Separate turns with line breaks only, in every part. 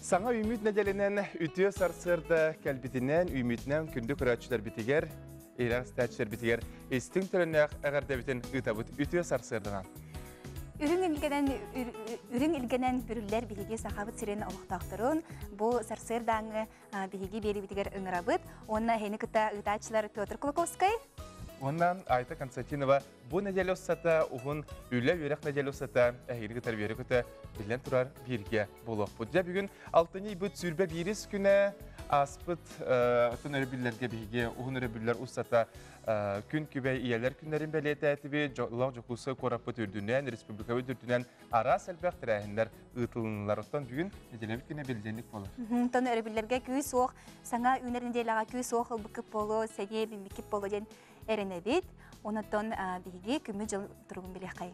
Саңа үміт неделенен үтіе сарсырды кәлбітінен үмітінен күнді күрәтшілер бітігер, эйран стәтшілер бітігер, естің түрінәқ әғардабітін үтабыт үтіе сарсырдынан.
Үрің ilgenen бүрілер бігі сақабыт сирен олықтақтырын, бұл сарсырдаңы бігі бері бітігер үңірабыт, онына хені күтті үтачылар Петр Кулаковскай.
Оннан Айта Константинова бұл неделе ұсата, ұғын үйлі өрек неделе ұсата, әйіргі тәрбері күті білен тұрар бірге болуқ. Бұдja бүгін алтыны бұд сүрбе біріс күні аспыт ұтын өрібілерге біге ұғын өрібілер ұсата күн күбей иелер күнлерін бәлеті әтібі лау жоқлысы қорапыт үрдінен, республикавы үрдінен ара сәлбәқ тірәхіндер ұтылынылар. Оттан бүгін неделе күні белденлік болыр.
Тон өрібілерге күйіс оқ, саңа үнер неделеға күйіс оқ бұкып болу, сәге бімбекіп болу ден әрінәбет, онытон бігі күмі жыл тұрғын біле қай.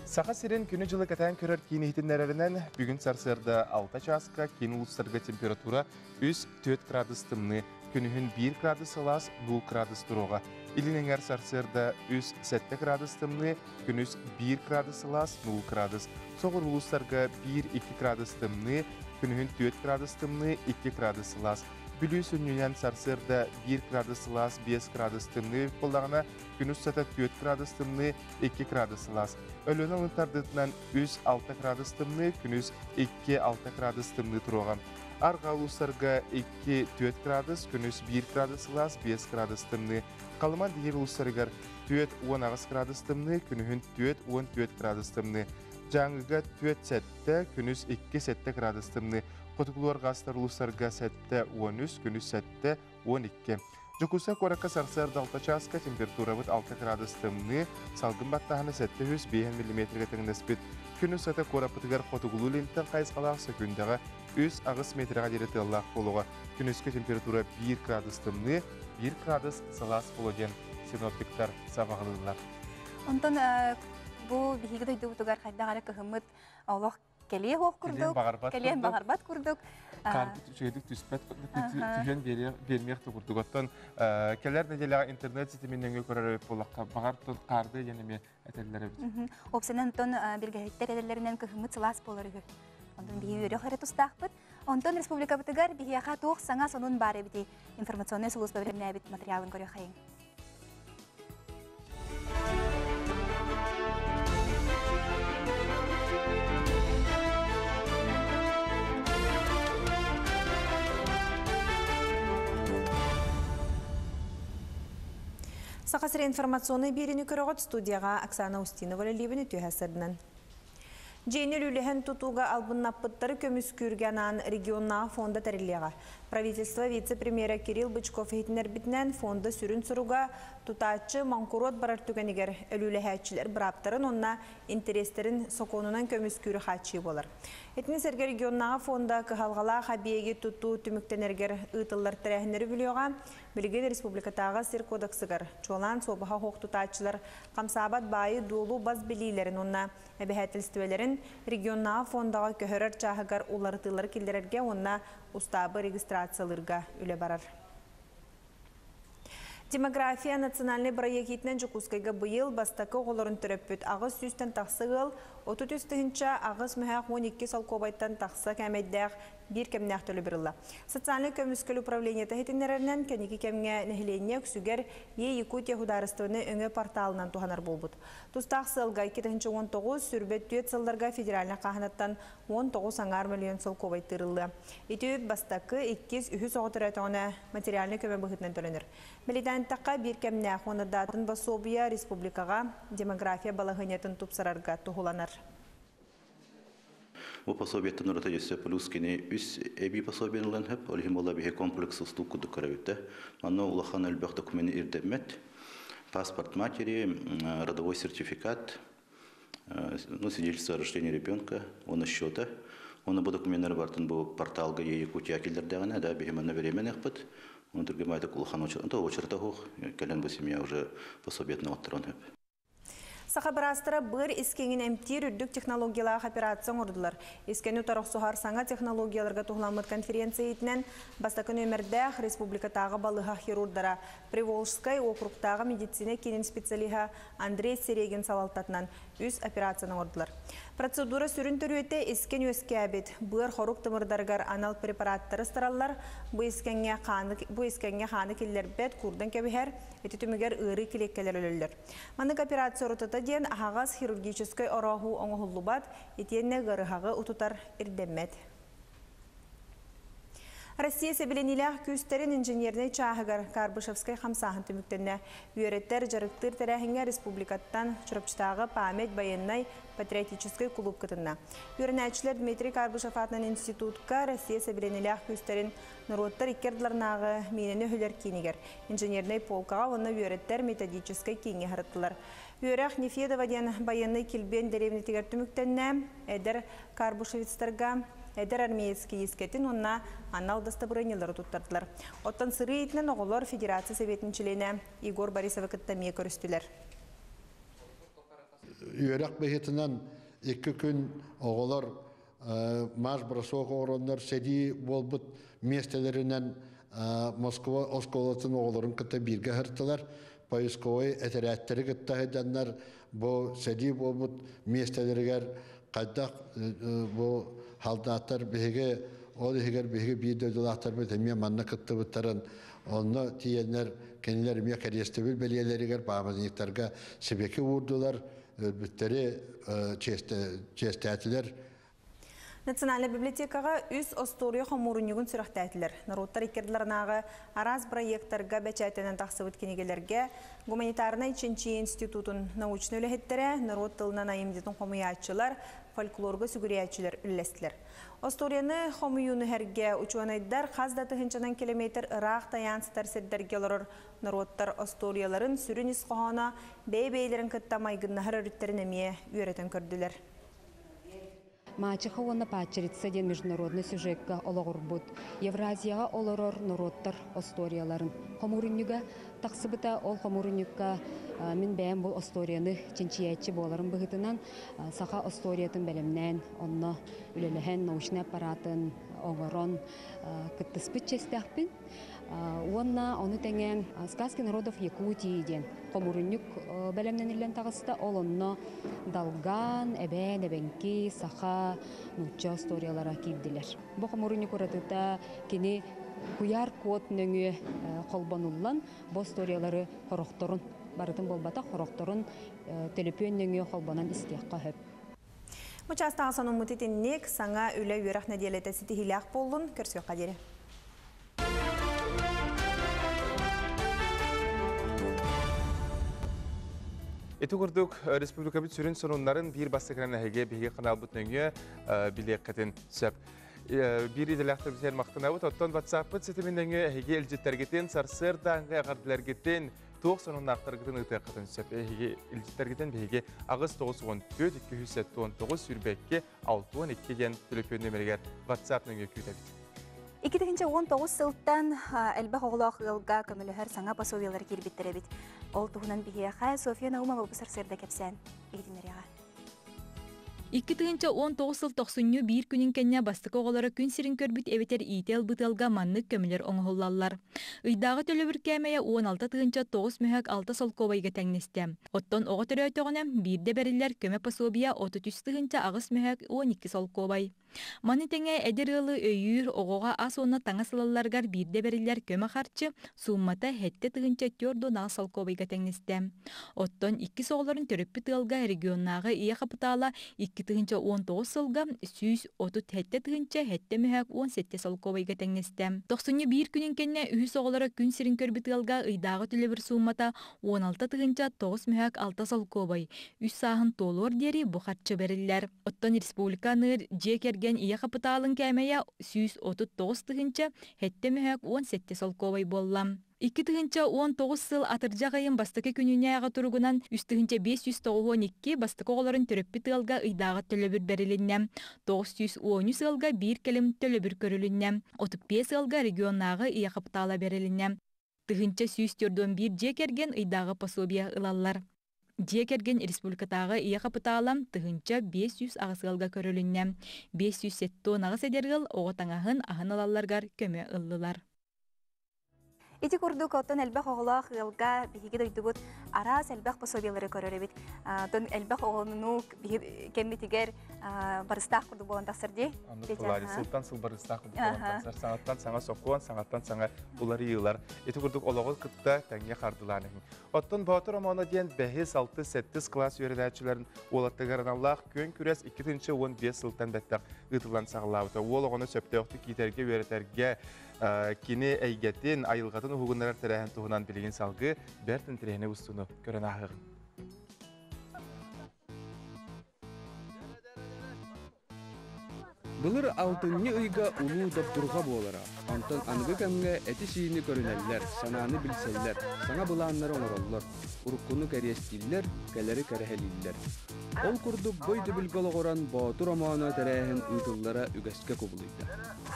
Сақа сирен күні жылы кәтән көрір кейіні хитінлерінен бүгін сарсырды 6 часқа кейіні ұлыстарға температура 3-4 градус тымны, күнігін 1 градус алас 0 градус тұруға. Илінеңер сарсырды 3-7 градус тымны, күніз 1 градус алас 0 градус. Соғыр ұлыстарға 1-2 градус тымны, күнігін 4 градус тымны 2 градус алас. Бүлі сүнінен сарсырда 1 градус лас 5 градус тымны болдағына, күніз сата 4 градус тымны 2 градус лас. Өліні ұлынтардытынан 3-6 градус тымны, күніз 2-6 градус тымны тұруған. Арға ұлыстарға 2-4 градус, күніз 1 градус лас 5 градус тымны. Қалыман дейір ұлыстарығар 4-10 градус тымны, күнігін 4-14 градус тымны. Жаңыға 4-7, күніз 2-7 градус тымны. Қотықлуар ғастар ұлыстарға 7-13, күніз 7-12. Жүкуса қораққа сарсарда 6 часқа температура бұд 6 градус тымны, салғын баттағаны 700-5 мм тыңнеспет. Күніз сәті қорапытығар қотықлу ленттен қайысқалақсы күндіға 3 ағыс метрға дереті аллақ болуға. Күнізгі температура 1 градус тымны, 1 градус салас болуген синоптиктар сабағылылар.
Онтон бұл бігі дөйді ұтығар қайдағары көхіміт олық келе хоқ күрдік, келен бағарбат күрдік.
Қарды жүгедік түспәт түген бермеқті күрдік. Оттан келер неделіға интернет сетіменнен көрер болаққа бағартын қарды енеме әтелілері бізі.
Опсынан ұнтон білгәйттер әдерлерінен көхіміт сылас болар үгі. Онтон бігі өрі қыры тұстақ бұд. Онтон республика бұтығар бігі ақа туық саңа сонун бары біді информационный сұлыс бәбірімне әбіт материалын көрі қайын.
Сақасыр информационный беріні көріғыт студияға Оксана Устинова лебіні түйәсірдінен. Жейнел үліхен тұтуға албыннаппыттары көміс күргенан регионна фонда тәрілеға. Правительство вице-премьера Кирилл Бычков хейтінер бітінен фонда сүрін сұруға тұтачы манқурот барар түгенігер әлілі бұраптарын онна интерестерін соқонынан көміс күрі хатчы болар. Етіне сәрге регионнаға фонда кығалғала қабиеге тұту түміктенергер ұйтылар тәрәхінері білеуға Білген республикатаға сер кодексігір. Чолан собаға хоқ тұтачылар қамсабат байы долу баз білейлерін онна әбіхәтілістівелерін регионнаға фондаға көхірір чағығар оларытылар келдерерге онна ұстабы регистрациялырға үлі барар. Демография национальный проектінен жүкускайға бұйыл бастақы оғылырын түріппіт. Ағыз сүстен тақсы ғыл, 30-тігінші ағыз мүхәқ 12 салқобайттан тақсы кәмәйдәқ bir kemnәк төлі бірілі. Социальный көміскіл управление тәхетінерінен кәнекі кемге нәхілене күсігер Якутия хударыстығыны өңі порталынан туғанар болбуд. Тұстақ сылға 2019 сүрбет түйет сылдарға федеральны қағынаттан 19 аңар миллион сыл ковайттырылы. Етіп бастақы 200 оғытыратығына материалны көмі бұғытынан төленір. Біледен таққа бір кемнәк оны датын басобия республикаға демография балағынетін тұпсарарға тұғыланар.
Bu пособиеттен ората есе плюс кене үс эби пособиенлен хеп, олихим ола бихе комплексы стуку дукаравитте. Манно улахан әлбәқ документ ирдемет, паспорт матери, родовой сертификат, свидетельство о рождении ребенка, он счета. Он по документам бартын bu порталга Якутия келдердегіне, да, бихеманна беременек бит. Он тургемайды улахан очерта хух, келен бу семья уже пособиетне оттырон хеп.
Саха барастыра бір искеңін әмтер үрдік технологиялағы операцион ордылар. Искені тарық сухар саңа технологияларға тұғламыд конференция етінен бастакын өмірдәқ республикатағы балыға хирурдара Приволжскай округтағы медицина кенін специалиға Андрей Серегин салалтатынан үз операцияны ордылар. Процедура сүрін түрі искен өске әбет. Бұғыр хорук тымырдарғар анал препараттары старалар. Бұ искенге қаны келер бәт күрдің кәбіхер, әті түмігер ұйры келеккелер өлілер. Мандық операция ұрытыта ден ағағыз хирургической орағу оңы бат, етенне ғырығағы ұтутар ирдеммет. Россия себеленилях күстерин инженерный чағығар Карбышевскай қамсағын түміктенне үйереттер жарықтыр тәрәхіңе республикаттан чұрапчытағы памет байыннай патриотической клуб кытынна. Үйернәчілер Дмитрий Карбышев атынан институтка Россия себеленилях күстерин народтар икердларнағы менені хөлер кейнігер. Инженерный полкаға оны үйереттер методической кейінге харыттылар. Үйерәқ Нефедова ден байыннай келбен деревнетігер түміктенне әдір Карбышевицтарға Эдер армейский ескетін онна анна алдастабырынелері тұттардылар. Оттан сыры етінен оғылар Федерация Советінің члене Игор Борисова кіттамия көрістілер.
Үйерек бәйетінен 2 күн оғылар маж бросок оғыронлар сәди болбыт местелерінен Москва осколатын оғыларын кітті бірге ғыртылар. Поисковой әтірәттері кітті ғыданлар бұл сәди болбыт местелергер қайдақ бұл халдаттар беге ол егер беге бийде доллар бит мен манна кытты буттарын онны тиеннер кенелер ме карестебил белелеригер бабазниктарга себеки урдулар бүттери честәтлер.
Национальная библиотекаға үз остория хомурунюгун сүрәхтәтлер. Народтар икердларнағы араз проекттарға бәчәтенен тақсыбыт кенегелерге гуманитарный Ченчи институтун научный өләхеттері, народ тылынан айымдетін хомуячылар, фольклорғы сүгіриячылар үлләстілер. Осторияны хомуюны әрге учуанайдар қаздаты хынчанан километр ырақ таянсытар сәддерге олырыр. Народтар осторияларын сүрін исқоғана бей-бейлерін кыттамайгыннахар өріттерін әмие үйретен көрділер.
Мачеховна пачерица ден международный сюжетка ологорбут. Евразияга олорор народтар осторияларын. Хомурунюга тақсыбыта ол хомурунюгка мен бәйім бұл осторияны ченчиятчы боларын бұғытынан сақа осториятын бәлемнен, онны үлеліген научный аппаратын, оғырон кыттыспыт честәқпін. Оны тәңен сказки народов Якутии ден. Хомурунюк бәлемнен үлен тағысыда ол онны далган, әбән-әбәнки, сақа, нуча осториялара кейділер. Бұл хомурунюк ұратыта кені куяр код нөңі қолбанулан бұл осториялары хорокторын. Барытын болбата хорокторын телепен нөңі қолбанан істеққа хөп.
Мұчастағы соның мұтетіннек саңа үлі үйрақ нәделеті сетихилях болын көрсөй қадері.
Эти көрдік республика бит сүрін сонунларын бір бастықыран әйге бейге қанал бұтныңы білек қатын сөп. Bir idiləxtər bitər maqtınavut, ottan WhatsApp-ıt setimindengi әйге ilcittərgeten, sarsırdanғы ağardilərgeten, toq sonun aqtargıtın ıtaqıtın söp. Әйге ilcittərgeten beyge ağız 914-279 sürbəkke 612 gen telefon nömerger WhatsApp-nöngü küydəbit.
2019 сылттан әлбәқ оғылақ ғылға көмілігер саңа басовиялар кербеттері бит. Ол тұғынан бігеға София Наумова бұсыр сырда кәпсән. Егдімеріға.
2019 сыл 91 күнін кәнне бастық оғылары күн сирин көрбіт әветер ител бұтылға маннық көмілер оңғылалар. Үйдағы төлі бір кәмәйе 16-9 мөхәк 6 солковайға тәңнесті. Оттон оғы түрі өтіғынан бірде бәрілер көмі пасобия 33 ағыс мөхәк 12 солковай. Маны тәңе әдір ғылы өйір оғыға ас оны таңа сылаларғар бірде бәрілер көмі қарчы суммата хәтті тұғынча түрді нағы солковайға тәңнесті. Оттон 2 соғыларын түріппі тылға регионнағы ие қапытала 2019 сылға сүйіз 30 тығынча хәтті мөхәк 17 солковайға тәңнесті. 91 күнін кәнне үйі соғылары күн сирин көрбі тылға ұйдағы түлі бір суммата 16 тығынча 9 мөхәк 6 солковай. Үс сағын толуар дері бұқатчы бәрілер. Оттон республиканыр жекерген ие қапыталын кәмәйе сүйіз 39 тығынча хәтті мөхәк 17 солковай боллам. 2019 сыл атыржағайын бастықы күніне аға тұрғынан 592 бастықы оғыларын түріппі тылға ұйдағы төлі бір бәріліннен, 913 сылға бір кәлім төлі бір көріліннен, 35 сылға регионнағы ие қаптала бәріліннен. Тұғынча 101 жекерген ұйдағы пособия ылалар. Диекерген республикатағы ия капыталам тыгынча 500 ағысылга көрілінне. 500 тонн ағыс едергіл оғытаңағын ағын алаларгар көмі ыллылар.
Ити курдук оттон элбэх оголох ылга биһиги дойдубут араас элбэх пособиялары көрөрөбүт. Тон элбэх оголуну кеммитигер барыстаах курдук болан тахсырди.
Улари сылтан сыл барыстаах курдук болан тахсыр. Саңаттан саңа сокуан, саңаттан саңа улары йылар. Ити курдук ологол кытта тәңге кардыланы. Оттон Батыр Омана диен 5-6-7 класс үйрәдәчілерін олаттығарын Аллах көн күрәс 2-15 сылтан бәттәк ұтылан сағылауыты. Ол оғыны сөпті оқты кейтерге үйрәтерге кені әйгетін айылғатын ұғынларар тәрәхін тұғынан білген салғы бәртін тірәхіне ұстыны көрін ағығын.
Бұлыр алтынны ұйға ұлу доптурға болара. Антон анығы кәмге әті шиіні көрінәлілер, сананы білселлер, саңа бұланлары оңыроллар, ұрыққыны кәрестілер, кәлері кәрәхелілер. Ол күрдік бойды білгіл оғыран Батыр Омана тәрәхін ұйтыллара үгәске көбілейді.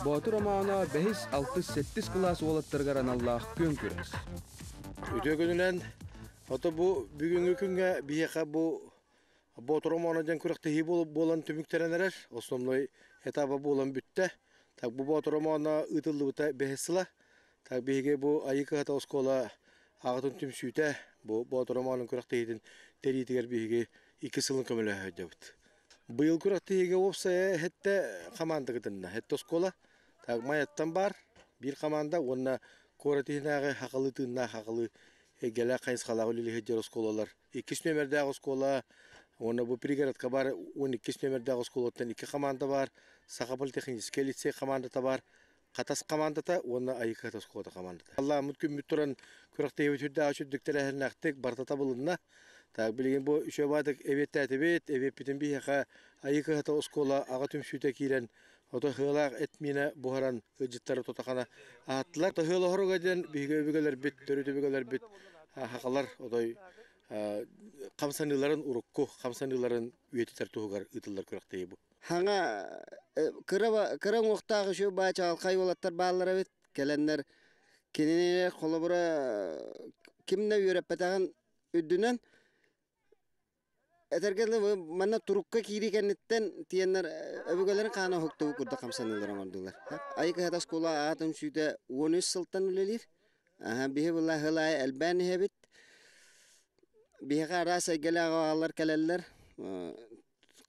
Батыр Омана 5-6-7 класс олаттырғаран Аллах көн көрәс.
Өте күнінен, аты бұл бүгінгі күнге бейеқа бұл Батыр Оманадан күріқтігі болан түміктеренерер, основной этапы болан бүтті. Так бұл Батыр Омана ұтылды бұта бәхесіла. Так бейге бұл айықы ғата оскола ағытын түмсүйті. Бұл Батыр Оманын күріқтігін тәрейтігер бейге 2 сылын көмілі өйді бұд. Бұл күріқтігі опса әтті қаманды қытынна. Әтті оскола. Так майаттан бар. Bir қаманда онына көретігінағы хақылы тыңна хақылы гәлі қайынсқалағы лілі хеджер осколалар. 2 нөмердегі оскола. Оны бұл пригородқа бар, 12 нөмердегі осколаттан 2 команда бар, Сақа политехнический лицей командата бар, Қатас командата, оны айықы қатас қолата командата. Алла мүткін мүттірін көріқтегі өтірді ашүрдіктері әрін әқтік бартата бұлынна. Так, білген бұл үші бадық әветті әтебет, әвет бітін бейхақа айықы қата оскола аға түмсүйті кейлен, оты ғылақ әтмені бұхаран үджіттары тотақана аттылар. Ғылы ғырыға ден бейге өбігелер бет, төрі өбігелер бет, хақалар, отой қамсаныларын ұрыққу, қамсаныларын үйетітер тұғығар ұтылар көріқтегі бұл.
Хаңа кырын оқтағы шөй бача алқай олаттар бағалар әбет, кәләндер кененелер қолы бұра кіміне үйеріп бәтіған үддінен әтергелі мәнна тұрыққа кейрі кәнеттен тиенлер өбігелерін қана хөкті күрді қамсаныларын ордылар. Айқы хатас қола ағатым сүйді 13 сылттан үлелер. Бейі бұла ғылай әлбәні әбет. Бейға арас әйгелі ағалар кәләлілер,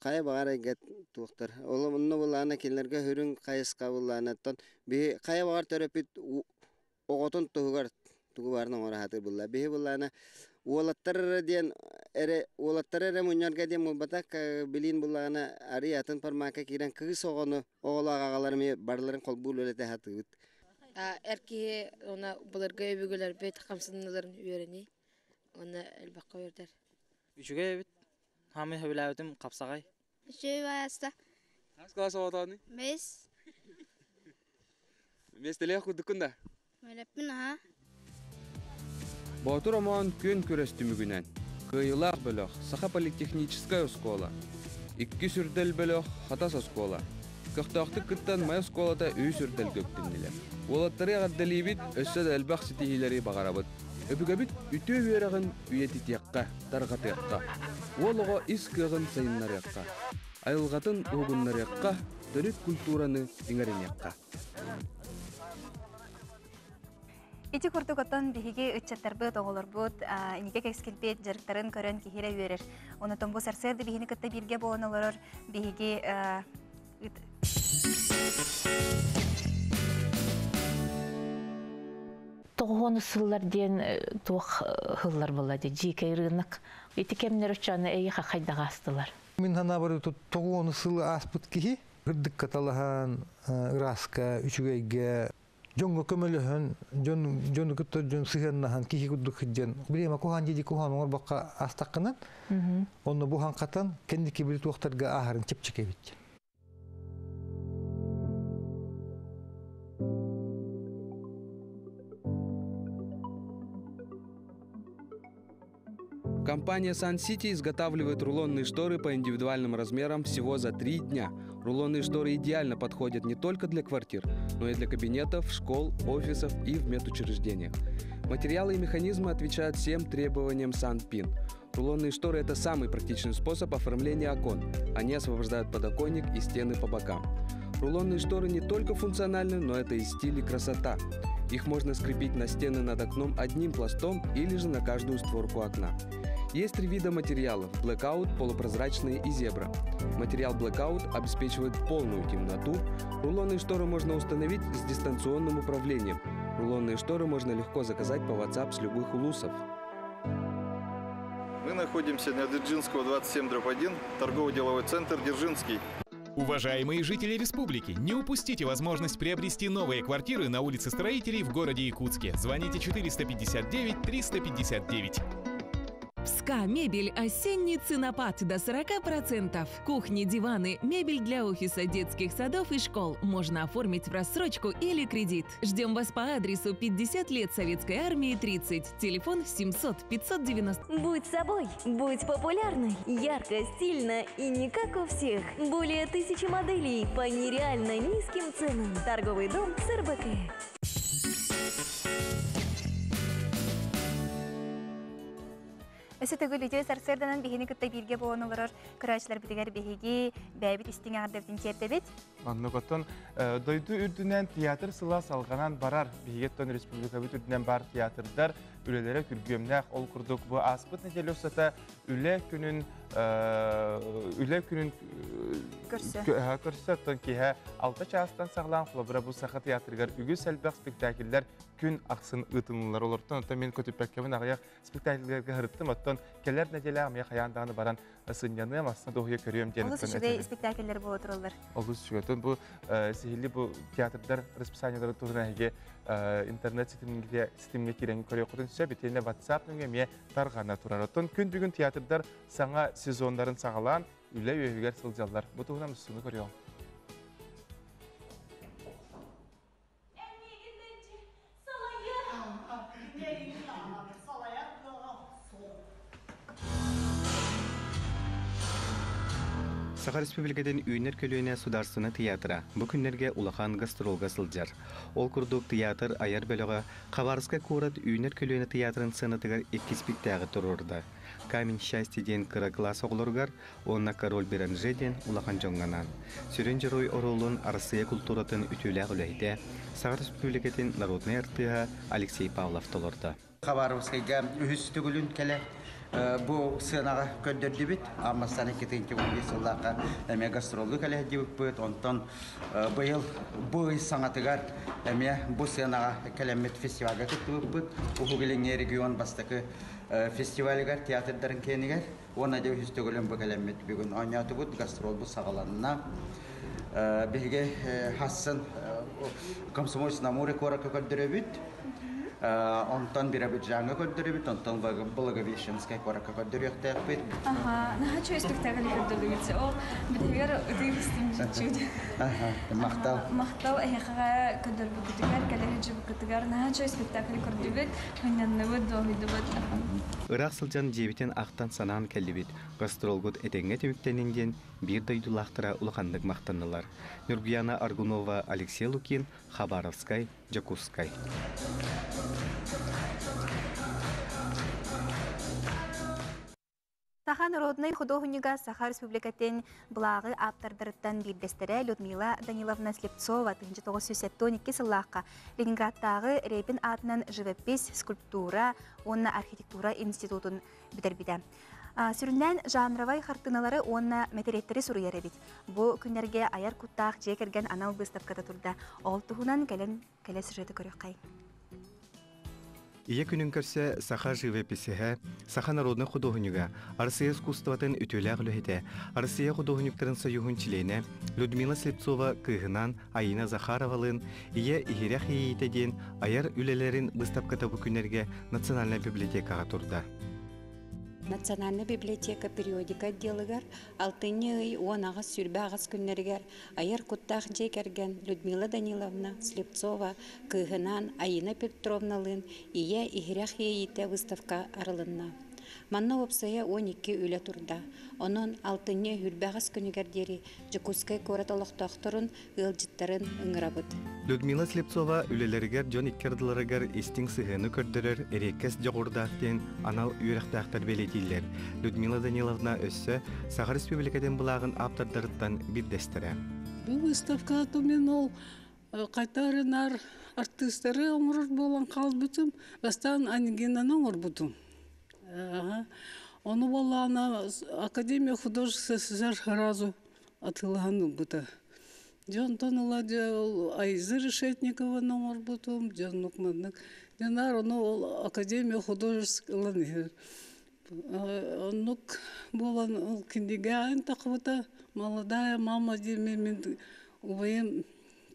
қай бағар әйгет туқтар. Олы мұнны бұлағына келерге хүрін қайысқа бұлағына. Қай бағар төрепет оғытын тұғығар барын оңыра хатыр бұлға. Бейі бұлағына олаттар әрі мұнярға дем мұлбатақ білін бұлағына әрі атын пармақа керен кығыс оғыны оғылақ ағаларымы барларын қол бұл өлеті хаты бұд.
Әркеге бұларға өбігілер бет қамсыныларын үйеріне. Оны әлбаққа өрдер.
Үшіге бит, хамы хөбіләуітім қапсағай.
Үшіге байаста.
Қас класс оғатағыны?
Бес.
Бес тілек құдықында?
Мөлеппін, аға.
Батыр Оман көн көресті мүгінен. Қиылақ бөліқ, Сақа политехническая оскола. 2 сүрдел бөліқ, Хатас оскола. Қықтақты күттен май осколата үй сүрдел көктіннелер. Олаттары ғаддалибит өссәд әлбақ сетихилері бағарабыд. Өбігабит үті өйерағын үйетітеққа, тарғатеққа. Олығы искығын сайыннарыққа. Айылғатын ұғыннарыққа, дөріт культураны еңерінеққа.
Ити куртуготтон биһиги ыччаттарбыт оголорбут, иниге кескилбет жарыктарын көрөн кихире үйерер. Онотон бу сарсырды биһини кытта бирге болонолорор биһиги
Тоғоны сыллар ден туық хыллар болады, жеке ырынық. Эти кемнер учаны эйха қайдаға астылар.
Мен хана бары тоғоны сылы аспыт кихи, ырдық каталахан, ыраска, үчігейге, жонғы көміліхін, жоны күтті жон сығыннахан кихи күддік хиджен. Білема кухан жеди кухан оңыр баққа астаққынан, оны бұхан қатан, кендекі білі туақтарға ахарын чепчеке бітті.
Компания Sun City изготавливает рулонные шторы по индивидуальным размерам всего за 3 дня. Рулонные шторы идеально подходят не только для квартир, но и для кабинетов, школ, офисов и в медучреждениях. Материалы и механизмы отвечают всем требованиям Санпин. Рулонные шторы – это самый практичный способ оформления окон. Они освобождают подоконник и стены по бокам. Рулонные шторы не только функциональны, но это и стиль и красота. Их можно скрепить на стены над окном одним пластом или же на каждую створку окна. Есть 3 вида материалов – Blackout, полупрозрачные и зебра. Материал Blackout обеспечивает полную темноту. Рулонные шторы можно установить с дистанционным управлением. Рулонные шторы можно легко заказать по WhatsApp с любых улусов.
Мы находимся на Дзержинского, 27/1, торгово-деловой центр «Дзержинский».
Уважаемые жители республики, не упустите возможность приобрести новые квартиры на улице Строителей в городе Якутске. Звоните 459-359.
СКА Мебель осенний ценопад до 40%. Кухни, диваны, мебель для офиса, детских садов и школ можно оформить в рассрочку или кредит. Ждем вас по адресу 50 лет Советской армии 30. Телефон 700 590.
Будь собой, будь популярной, ярко, стильно и не как у всех. Более 1000 моделей по нереально низким ценам. Торговый дом СРБК.
Өсөтөгүл үтө сарсырданан бихини кытта бирге боон олорор көрәчләр битегәр бихиги бәбит истиңә ардырдын чертебит.
Анны котон дойду үрдүнен театр сыла салганан барар бихиеттон республика бүтүрдүнен бар театрдар үлелере күргөмнәк ол курдук бу аспыт неделе усата үле күнүн көрсөттөн киһә алты частан саглан флобра бу саха театргар үгү сәлбәк спектакльләр күн аксын ытынлар олортон мен көтүпәккәмен агыяк спектакльләргә хырыттым оттон келер неделе амя хаяндагы баран сыньяны масна дохуя көрөм ден.
Олус үчүгө спектакльләр боло туралар.
Олус үчүгө бу сихилли бу театрдар расписаниялары турунайге интернет системге кирен көрө котун сөбетене WhatsApp нөмө ме таргана турар. Оттон күн бүгүн театрдар саңа сезондарын сагалан үле өйгөр сылжаллар. Бу тугунан үстүнү көрөм.
Саха Республикаден үйнер көлөйіне Сударсыны театра бұ күннерге улахан гастролга сылжар. Ол күрдік театр аяр бөліға Қабарысқа көрат үйнер көлөйіне театрын сынытығар 2 спектакль тұрырды. Камень счастье ден кыра класс оғылырғар, онна король Беранже ден улахан жоңғанан. Сүрен жырой оролын Россия культуратын үтілі үлейді. Саха Республикаден народный артыға Алексей Павлов толырды.
Қабарысқайға үхісті күлін кәлі. Бу сынаға көндөрдү бит, аммастаны кетенке уйс улака эме гастролдуу кале дибит бит, онтон быйыл бу саңатыгар эме бу сынаға келемет фестивальга кеттибит бит. Угугелеңе регион бастакы фестивальгар театрдарын кенигер, она деп үстөгөлөн бу келемет бүгүн ойнатып бит гастрол бу сагаланына. Биге хассын комсомольский на море кора көндөрөбүт. Онтон бирабит жаңы көндөрүбүт, онтон Благовещенская корака көндөрүктөк бит.
Ага, наха чөй спектакль көндөрүгүтсе, ол битегер ыдыгыстым жичүд.
Ага, мактал.
Мактал эхага көндөрүгүтүгөр, кележе букытыгар, наха чөй спектакль көндөрүбүт, ханнаныбы доһидубут.
Ырак сылжан жебитен ақтан санаан келдибит. Гастролгут этеңге түмүктенинген бир дойдулактыра улахандык мактанылар. Нургияна Аргунова, Алексей Лукин, Хабаровскай, Жакускай.
Саха народный художника Саха Республикатын благы автордырыттан бирдестере Людмила Даниловна Слепцова 1972 сыллаққа Ленинградтағы Репин атынан живопись, скульптура, онна архитектура институтын битербиде. Сүрүнден жанровай хартыналары онна метереттері суруяр бит. Бу күннерге аяр куттақ жекерген анал выставката турда. Ол туһунан келе сюжеті көрөккай.
Ие күнін көрсе Саха живописіға, Саха народный художника, Россия искусствотын үтөлі ағылыхеті, Россия художниктарын союғын чилейне, Людмила Слепцова кыгынан Айна Захаровалын, ие игерек ейетеден аяр үлелерін выставката бұ күнерге Национальная библиотекаға турда.
Национальная библиотека периодика отделыгар, алтыны онағыз сүрбе ағыз күннергер, аяр куттақ жекерген Людмила Даниловна Слепцова кыгынан Айна Петровналын ие игерек ейте выставка арылынна. Манна опсая 12 үле турда. Онон 6-ны хүрбәгәс күнегәрдери Жукускай корат олохтохторун ылжыттарын ыңырабыт.
Людмила Слепцова үлелергер Джон Иккердыларыгар истин сыгыны көрдөрөр эреккес жогурдаактен анал үйрәхтәхтәр белетиллер. Людмила Даниловна өссө Сахар Республикадан булагын аптардарыттан биддестере.
Бу выставка мен ол кайтарынар артисттары оңор болан калбытым, бастан Анигинаны оңор бутум. Оны болана Академия художества СССР разу атылган бута. Жон тонула Айзы Решетникова оңор бутум, Жон Нукманнык. Жанар оны Академия художества онук болан киндиге айн такыбыта молодая мама демен убайым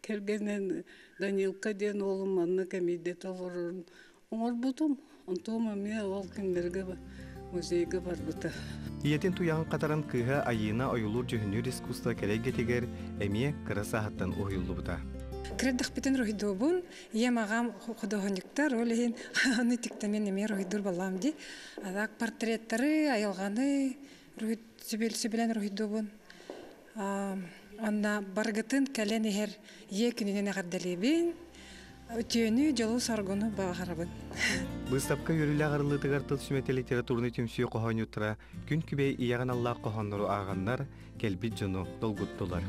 келгенен Данилка ден олым анны комедет олорун оңор бутум онтома ме ол киндерге музейге барбыта.
Иетин туян катаран кыга айына оюлур жөһүнүр искусство келеге тегер эмие кырасахаттан оюлубута.
Креддах битен рохидобун, я магам художниктар, олehen аны тиктемен эме рохидур балам ди. Адак портреттары, аялганы рохид себелен рохидобун. Анна баргытын кален эхер екинен агардалебин. Өтөнү жолу саргону багарабын.
Выставка юриле агарлытыгар тылсүмете литературный түмсүйө кохонютра күн күбей ияган аллах кохоннору аганнар келбит жону долгуттулар.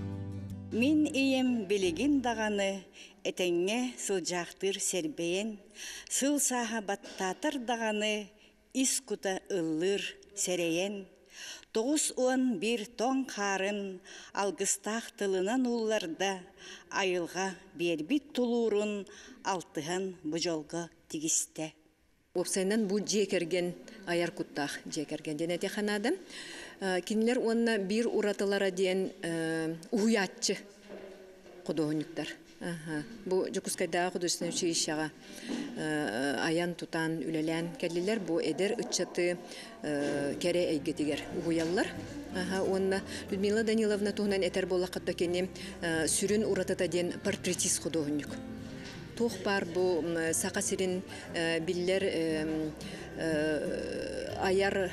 Мин ием билигин дағаны, этеңе сылжақтыр сербейен, сыл саға баттатыр дағаны, искута ыллыр серейен. 9-11 тон қарын, алғыстақ тылынан улларда, айылға бербит тулурун, алтыған бұжолға тигісте.
Опсайнан бұл жекерген, аяр куттақ жекерген денете қанадым. Кинилер онна бир уратылара ден уятчы художниктар. Бу Жукускайда художественное училищега аян тутан үлелен келлилер бу эдер ыччаты кере эйгетигер уяллар. Онна Людмила Даниловна тугунан этер боллакатта кене сүрүн уратата ден портретист художник. Тух бар бу сакасирин биллер аяр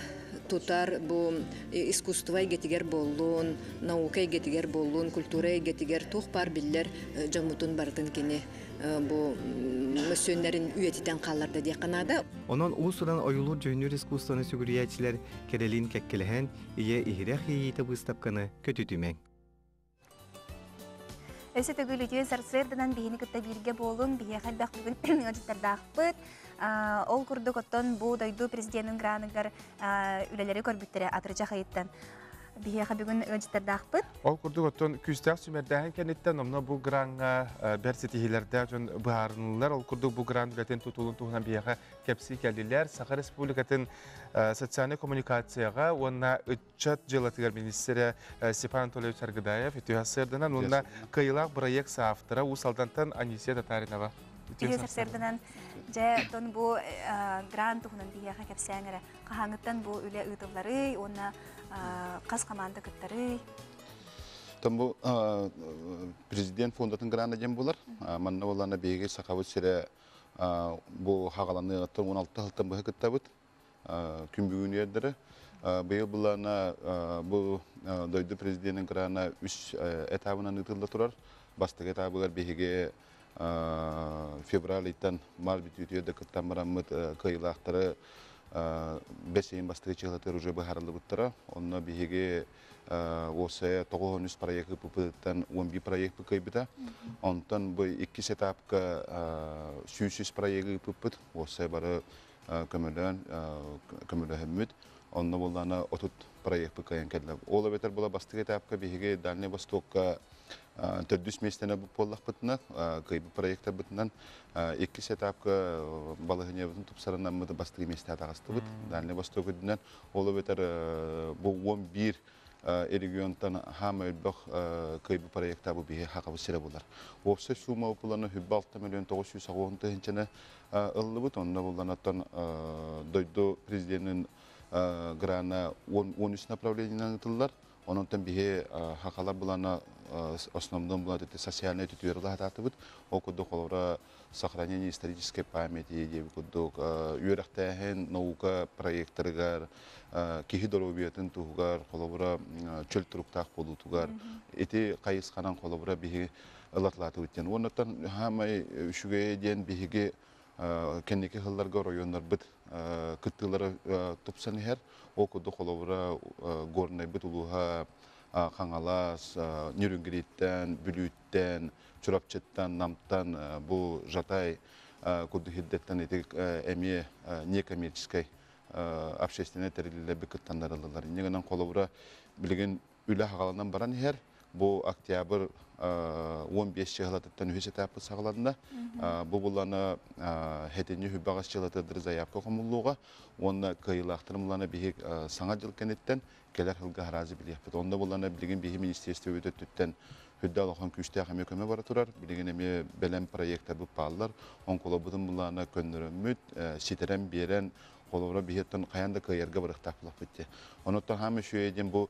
тутар бу искусство гетигер боллун, наука гетигер боллун, культура гетигер тух пар биллер жамутун бардын кене бу мөсөннәрин үетитен калларда ди канада.
Онон усуран оюлур жөнүр искусствоны сүгүриячилер керелин кеккелеген ие ихирах ийите выставканы көтүтүмең.
Өсі төгіліде сарсырдынан бейіні күтті бірге болын, бейі қалбақ бүгін өжіттардақпыт. Ол күрдік оттон бұл дойду президентің граныгар үлелері көрбіттері атырыча қайыттан. Бейі бүгін өжіттардақпыт.
Ол күрдік оттон күстәк сүмердәген кәнеттен, омна бұл гранға бәр сетихилерді жон бұғарынылар. Ол күрдік бұл гран үлетін тұтылын тұғынан бейіға кәпсі кәлділер. Сақар Республикатын социальный коммуникацияға, онна үтчат жылатығар министері Степан Анатольевич Аргадаев, үтіғасырдынан, онна қайылақ проект саавтыра, ұсалдантан Анисия Татаринова.
Үтіғасырдынан, жа тон бұл грант тұғынан бейіға кәпсәңірі, қағаңыттан бұл үлі ұйтылары, онна қаз команда күттары.
Там бұл президент фондатын грант әден болар, манна оларына бейге сақавы сірі бұл хағаланы 16-тан бұғы күттабыд. Күн бүгін ердері. Бейі бұларына бұл дойды президенттің қырағына 3 этабынан ұтылды тұрар. Бастық этабығар бейге февраль иттан мар бит үтеді күттан барамыд қайылақтары 5 айын бастығы чығылатыр уже бұхарылы бұттыра. Онына бейге осы 9-13 проекті бұпыдықтан 11 проекті көйбіта. Онтан бұл 2 этапқа 300 проекті бұпыд. Осы бары көмілі хүмміт. Онына болдана 30 проект бұқайын кәділі. Ола бетер бола бастығы этапқа бейге Дальний Востокқа 400 местені бұп болақ бұтына, көйбі проекттар бұтынан 2 этапқа балығыне бұтын тұпсарынан мұды бастығы месті атағасты бұт. Дальний Восток өдінен ола бетер бұл 11 регионтан хам өлбіқ көйбі проекттар бұл бейге хақабы сірі болар. Опсы сума ұпыланы 6 миллион 960 хенчені ұлы бұт. Онына болдан аттан дойду президентінің грана 13 направлениялар тыллар. Онтан бихе хакалар булана основном была это социальная тетуэрлах татыбыт. Окудо колора сохранение исторической памяти, деп кудук юрахтахен наука проекттарыгар, кихидоробиятын тугар, колора чөл туруктах болутугар. Эти кайысканан колора бихе ылатлаты өттен. Онтан хамай үшүгө ден бихеге кеннеке хылларга райондар бит кыттылары тупсан хер. Окудо колора горный бит улуха Қаңалас, Нюрнгриттен, Бүлүттен, Чурапчеттен, Намтан, бұл жатай күрді хиддеттен етек әме некоммерческой общественный тәрелілі бікіттандарылылар. Негенен қолыбыра білген үлі хағаланан баран хер, бұл октябрь 15 жылатыттан үйесі тәпі сағаланында. Бұл бұланы хәтені хүбағас жылатыдыр заявка қомылуға, оны қайылақтырымланы бейік саңа жыл кәнеттен келер хылга харазы билияппыт. Онда болана билеген бихи министерство өтөттүттен хүддал охан күштә хаме көмө бара турар. Билеген эме белем проекттар бу паллар. Он колобудун булана көндөрөмүт, ситерен берен колобра бихеттен каянда кыйырга барыктаплап битти. Онуттан хаме шөйден бу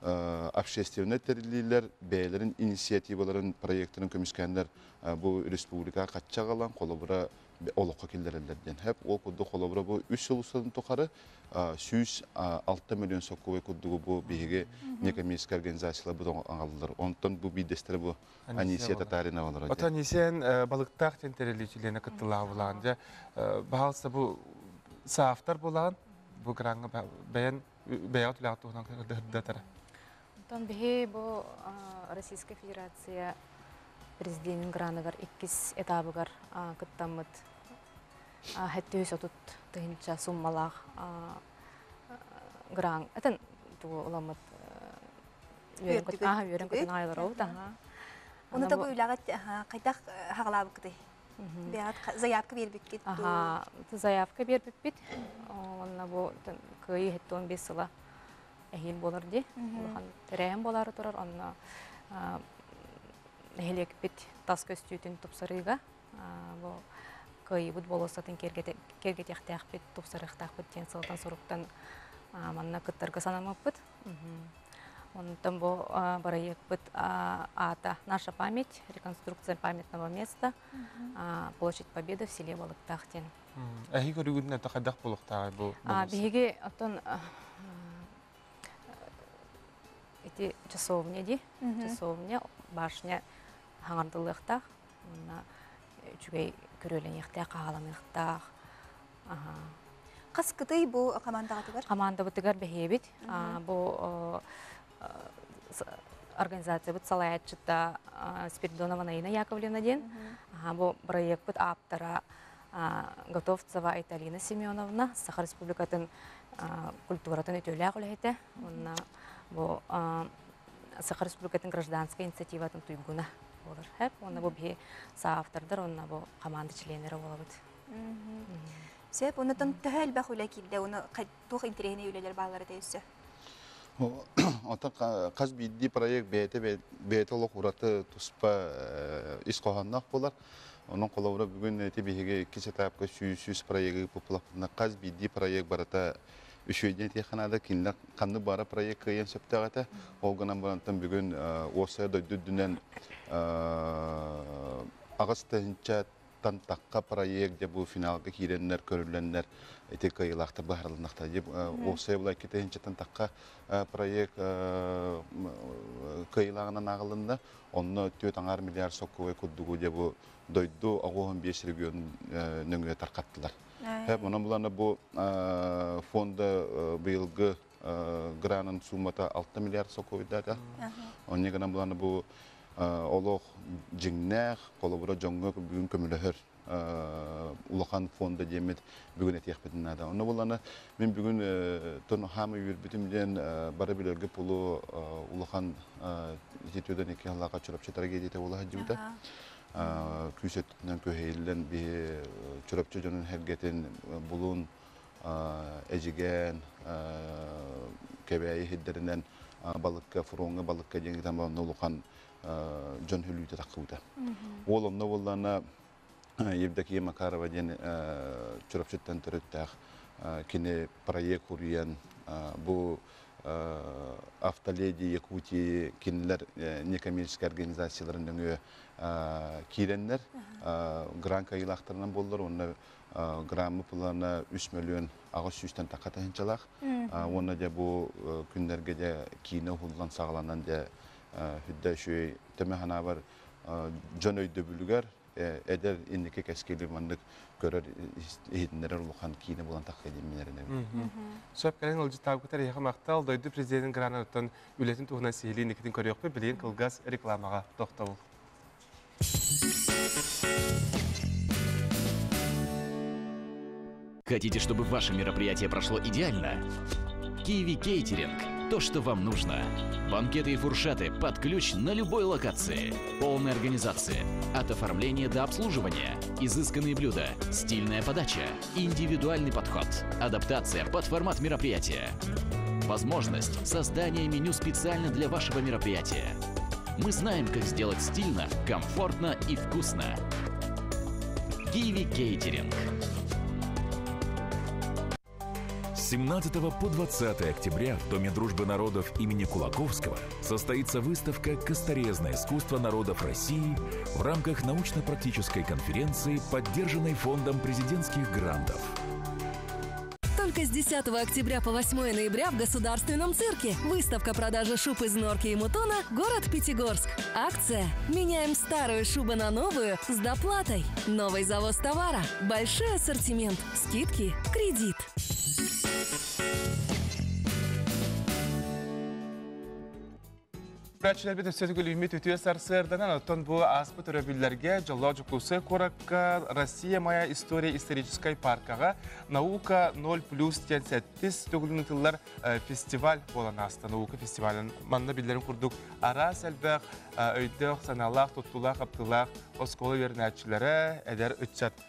общественный терилилер, бейлерин инициативаларын проекттарын көмүскәндер бу республика катчагалан колобра олыққа келдерелерден. Хеп ол күдді қолабыра бұл 3 жыл ұстадың тоқары 6 миллион соққуы күдді бұл бейге некоммерческий организациялар бұл аңғалылар. Онтан бұл бейдестері бұл анисия татарина олар.
Ота анисиян балықтақ тентерелечілені күттілағы болағында бағалысы бұл саафтар болаған бұл қыраңғы бәйін бәйіғат үліғат оған қырдатары.
Онтан бейі бұл Российская Федерация президентин гранагар 2 этабыгар кыттамыт хәттөйс отут тыгынча суммалах гран этен ту уламыт үйрен көтөн айлар оута.
Оны да бу уйлагат кайдак хагалабы кыты. Бәят заявка бербек кит.
Заявка бербек бит. Онна бу кыйы хәттө 15 сыла эхил болар ди. Улахан терәм болары турар. Онна Нехелек бит тас көстүтүн тупсарыга, бу кыйбыт болосатын кергетяхтах бит тупсарыхтах бит тен сылтан соруктан манна кыттарга санамаппыт. Онтан бу барайык бит ата «Наша память», реконструкция памятного места, площадь Победы в селе Балыктахтен.
Ахи көрүгүнө такадак болуктагы бу.
Биги отон эти часовня ди, часовня, башня хаңардылыктах, мына үчүгөй көрөлөнүктах, кагаламыктах.
Кас кытай бу командагы бар?
Команда бутыгар бехебит. Бу организация бут салаятчыта Спиридонова Наина Яковлевна ден. Бу проект бут аптара Готовцева Айталина Семеновна, Саха Республикатын культуратын өтөлөк үлехете. Бу Саха Республикатын гражданская инициативатын туйгуна болар. Хеп, онна бу бе соавтордор, онна бу команда членleri болабыт.
Сеп, оннан тәһәл бах үлә килде, оны тух интерегене үлелер баллары дейсе.
Ота каз бидди проект бете олох ураты туспа исқоһаннак болар. Onun kolabora bugün tebihige 2 etapka süs proyekti populapna kaz biddi proyekt barata üçüncü tekanada kinler kanlı bara proyekt kıyan septagata olganan barantan bugün osa da dünden Ağustos'ta takka proyekt de bu finalga girenler körülenler etek ayılakta baharlanakta deb osa bulay ketehince takka proyekt kıyılağına ağılında onu 4 milyar sokku ve kuddugu de bu doydu ağoğun 5 region nöngüne tarqattılar. Hep onun bulana bu fonda bu yılgı granın sumata 6 milyar sokoyda. Onun yerine bulana bu oloq jingner kolabora jongo bugün kömülehör ulakan fonda demet bugün etiyakbedinada. Onun bulana men bugün ton hamı yürbitimden bara bilerge pulu ulakan yetiyöden iki halaqa çorap çetara gedite ulaha jibuda. Küsettinden köheylen bir çorapçı jonun hergetin bulun ejigen kebeyi hidderinden balıkka fronga balıkka jengi tamam ulukan John Hülü'de takıvda. Oğlumda bollarına evdeki Makarova den çorapçıdan törüttək. кини проект куриян бу Автоледи Якутии кинилер некоммерческий организацияларын өңі киреннер грант кайылақтарынан болдыр. Оны граммы пуларына 3 миллион ағыз сүйістен тақатайынчалақ. Оны де бұл күндерге де кейіні ұлған сағаланан де хүдді үші төме хана бар жон өйді бүлігер әдер иннеке кәскелі мандық көрер ехетіндері ұлған кейіні болан таққа демінеріне.
Сөп кәлін ұлжы табықытар еқі мақтал, дойды президенtin гранаттан үлетін туғына сейлі некетін көрі өкпе білейін қылғаз рекламаға тоқта бол.
Хотите, чтобы ваше мероприятие прошло идеально? Kiwi Catering – то, что вам нужно. Банкеты и фуршеты под ключ на любой локации. Полная организация. От оформления до обслуживания. Изысканные блюда, стильная подача, индивидуальный подход. Адаптация под формат мероприятия. Возможность создания меню специально для вашего мероприятия. Мы знаем, как сделать стильно, комфортно и вкусно. Kiwi Catering.
С 17 по 20 октября в Доме дружбы народов имени Кулаковского состоится выставка «Косторезное искусство народов России» в рамках научно-практической конференции, поддержанной Фондом президентских грантов.
Только с 10 октября по 8 ноября в Государственном цирке. Выставка продажи шуб из норки и мутона, город Пятигорск. Акция «Меняем старую шубу на новую» с доплатой. Новый завоз товара, большой ассортимент, скидки, кредит.
Братчылар бет өсетігіл үмет өтуе сарсырданан оттон бұл аспы төрөбілерге жылы жүклусы қораққа Россия моя история исторической паркаға наука 0+ тен сәттіс төгілінің тыллар фестиваль болан асты. Наука фестивалін манна білдерін құрдық ара сәлбәқ, өйдіқ, саналақ, тұттылақ, аптылақ, осколы вернәтчілері әдер өтсәт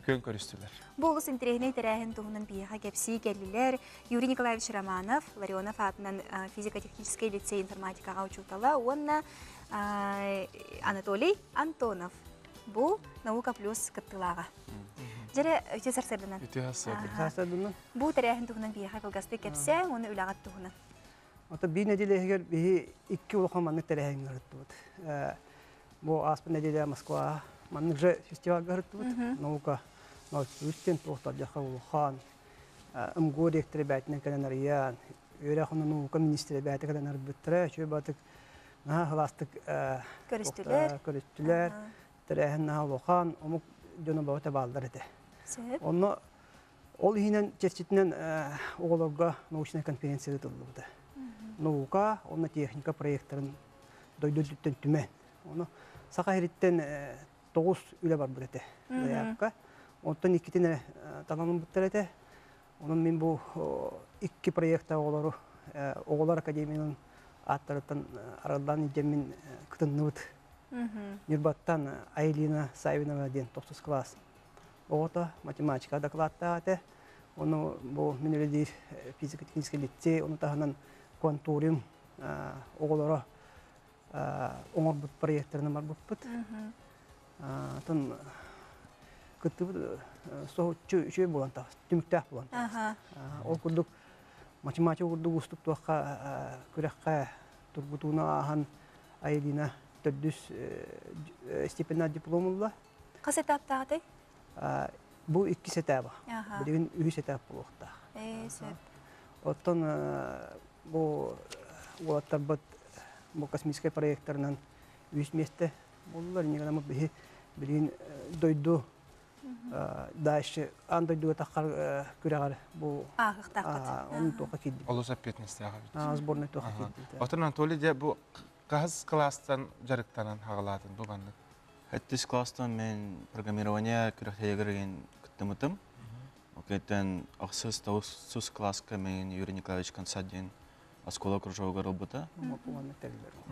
көн көрістілер.
Болыс интерегіне тәрәхін тұғынан бейіға кепсі келілер. Юрий Николаевич Романов, Ларионов атынан физико-технический лицей информатикаға учутала. Онна Анатолий Антонов. Бұл наука плюс кыттылаға. Жәрі өте сарсырдынан.
Өте сарсырдынан.
Бұл тәрәхін тұғынан бейіға кылғасты кепсе, оны үлағат тұғынан.
Ота бір неделегер бейі 2 ұлықаманны тәрәхін ғырытты бұд. Бұл аспы неделе Москва маннык же фестиваль городтут, наука 0+ тоқтар жаққа улхан, МГУ ректоры бәтінен кәлен ариян, өйрәқыны наука министрі бәті кәлен арбыттыры, чөй батык ғыластық көрістілер, тәрәхін улхан, омық жөні бауыта балдар еді. Оны ол үйінен черчетінен оғыларға научная конференция тұлды. Наука, оны техника проекттарын дойды-дүттен түмен. Оны сақа ереттен 9 үлі бар бұл әті. Онтан 2 тені таланын бұттар әті. Оның мен бұл 2 проекта оғылары, оғылар академияның аттарыттан арадан едемін күтінні бұд. Нюрбаттан Айлина Савинова ден 9 класс. Оғыта математика докладта әті. Оны бұл мен өлі физико-технический лицей, оны тағынан квантуриум оғылары оңыр бұд проекттарына бар бұд. Тон күтті соғыт үші болан тағыз, түміктәк болан тағыз. Ол күрдік математика күрдік ұстық туаққа көрекқа тұрбұтуына аған Айлина 400 степенат дипломылла.
Қас этап тағыдай?
Бұл 2 этапы. Білген 3 этап болуқтақ. Оттан бұл олаттар бұл космический проекттарынан 3 месте болулар. Негенамы білген дойду дайшы андойдуға таққар көріғар бұл оның тоқа кедді.
Олу саппетнесті ағабет.
Сборный тоқа кедді.
Отыр Анатолий де бұл қағыз класстан жарықтанан хағыладын бұл бандық?
Әттіс класстан мен программирование күріқтегерген күттімітім. Окейтен ақсыз тауыз класска мен Юрий Николаевич Консаддин Аскола кружауға рылбыта.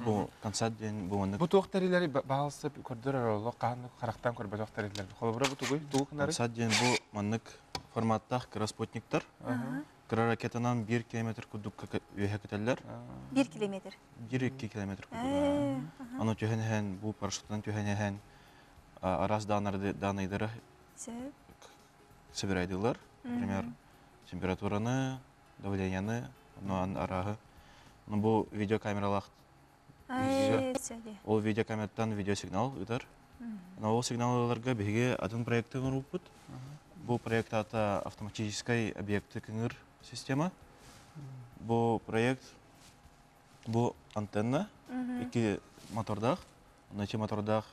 Бұл Консаддин бұл оңық.
Бұл тоқтарилері бағылсы көрдір аролы қағаны қарақтан көрбәді тоқтарилері. Қолыбыра бұл тұғый?
Консаддин бұл оңық форматтақ распутниктар. Кыра ракетанан 1 километр күдік өйе кетелер.
1 километр?
1-2 километр күдік. Аны түйенеген, бұл парашюттан түйенеген арас данайдары собирайдылар. Например, температураны, давленияны, арағы. Бұл видеокамералақ. Ол видеокамераттан видеосигнал ұдар. Ол сигналларға беге атын проекты ғырып. Бұл проект ата автоматической объекты кіңір система. Бұл проект, бұл антенна, екі мотордақ. Наче мотордары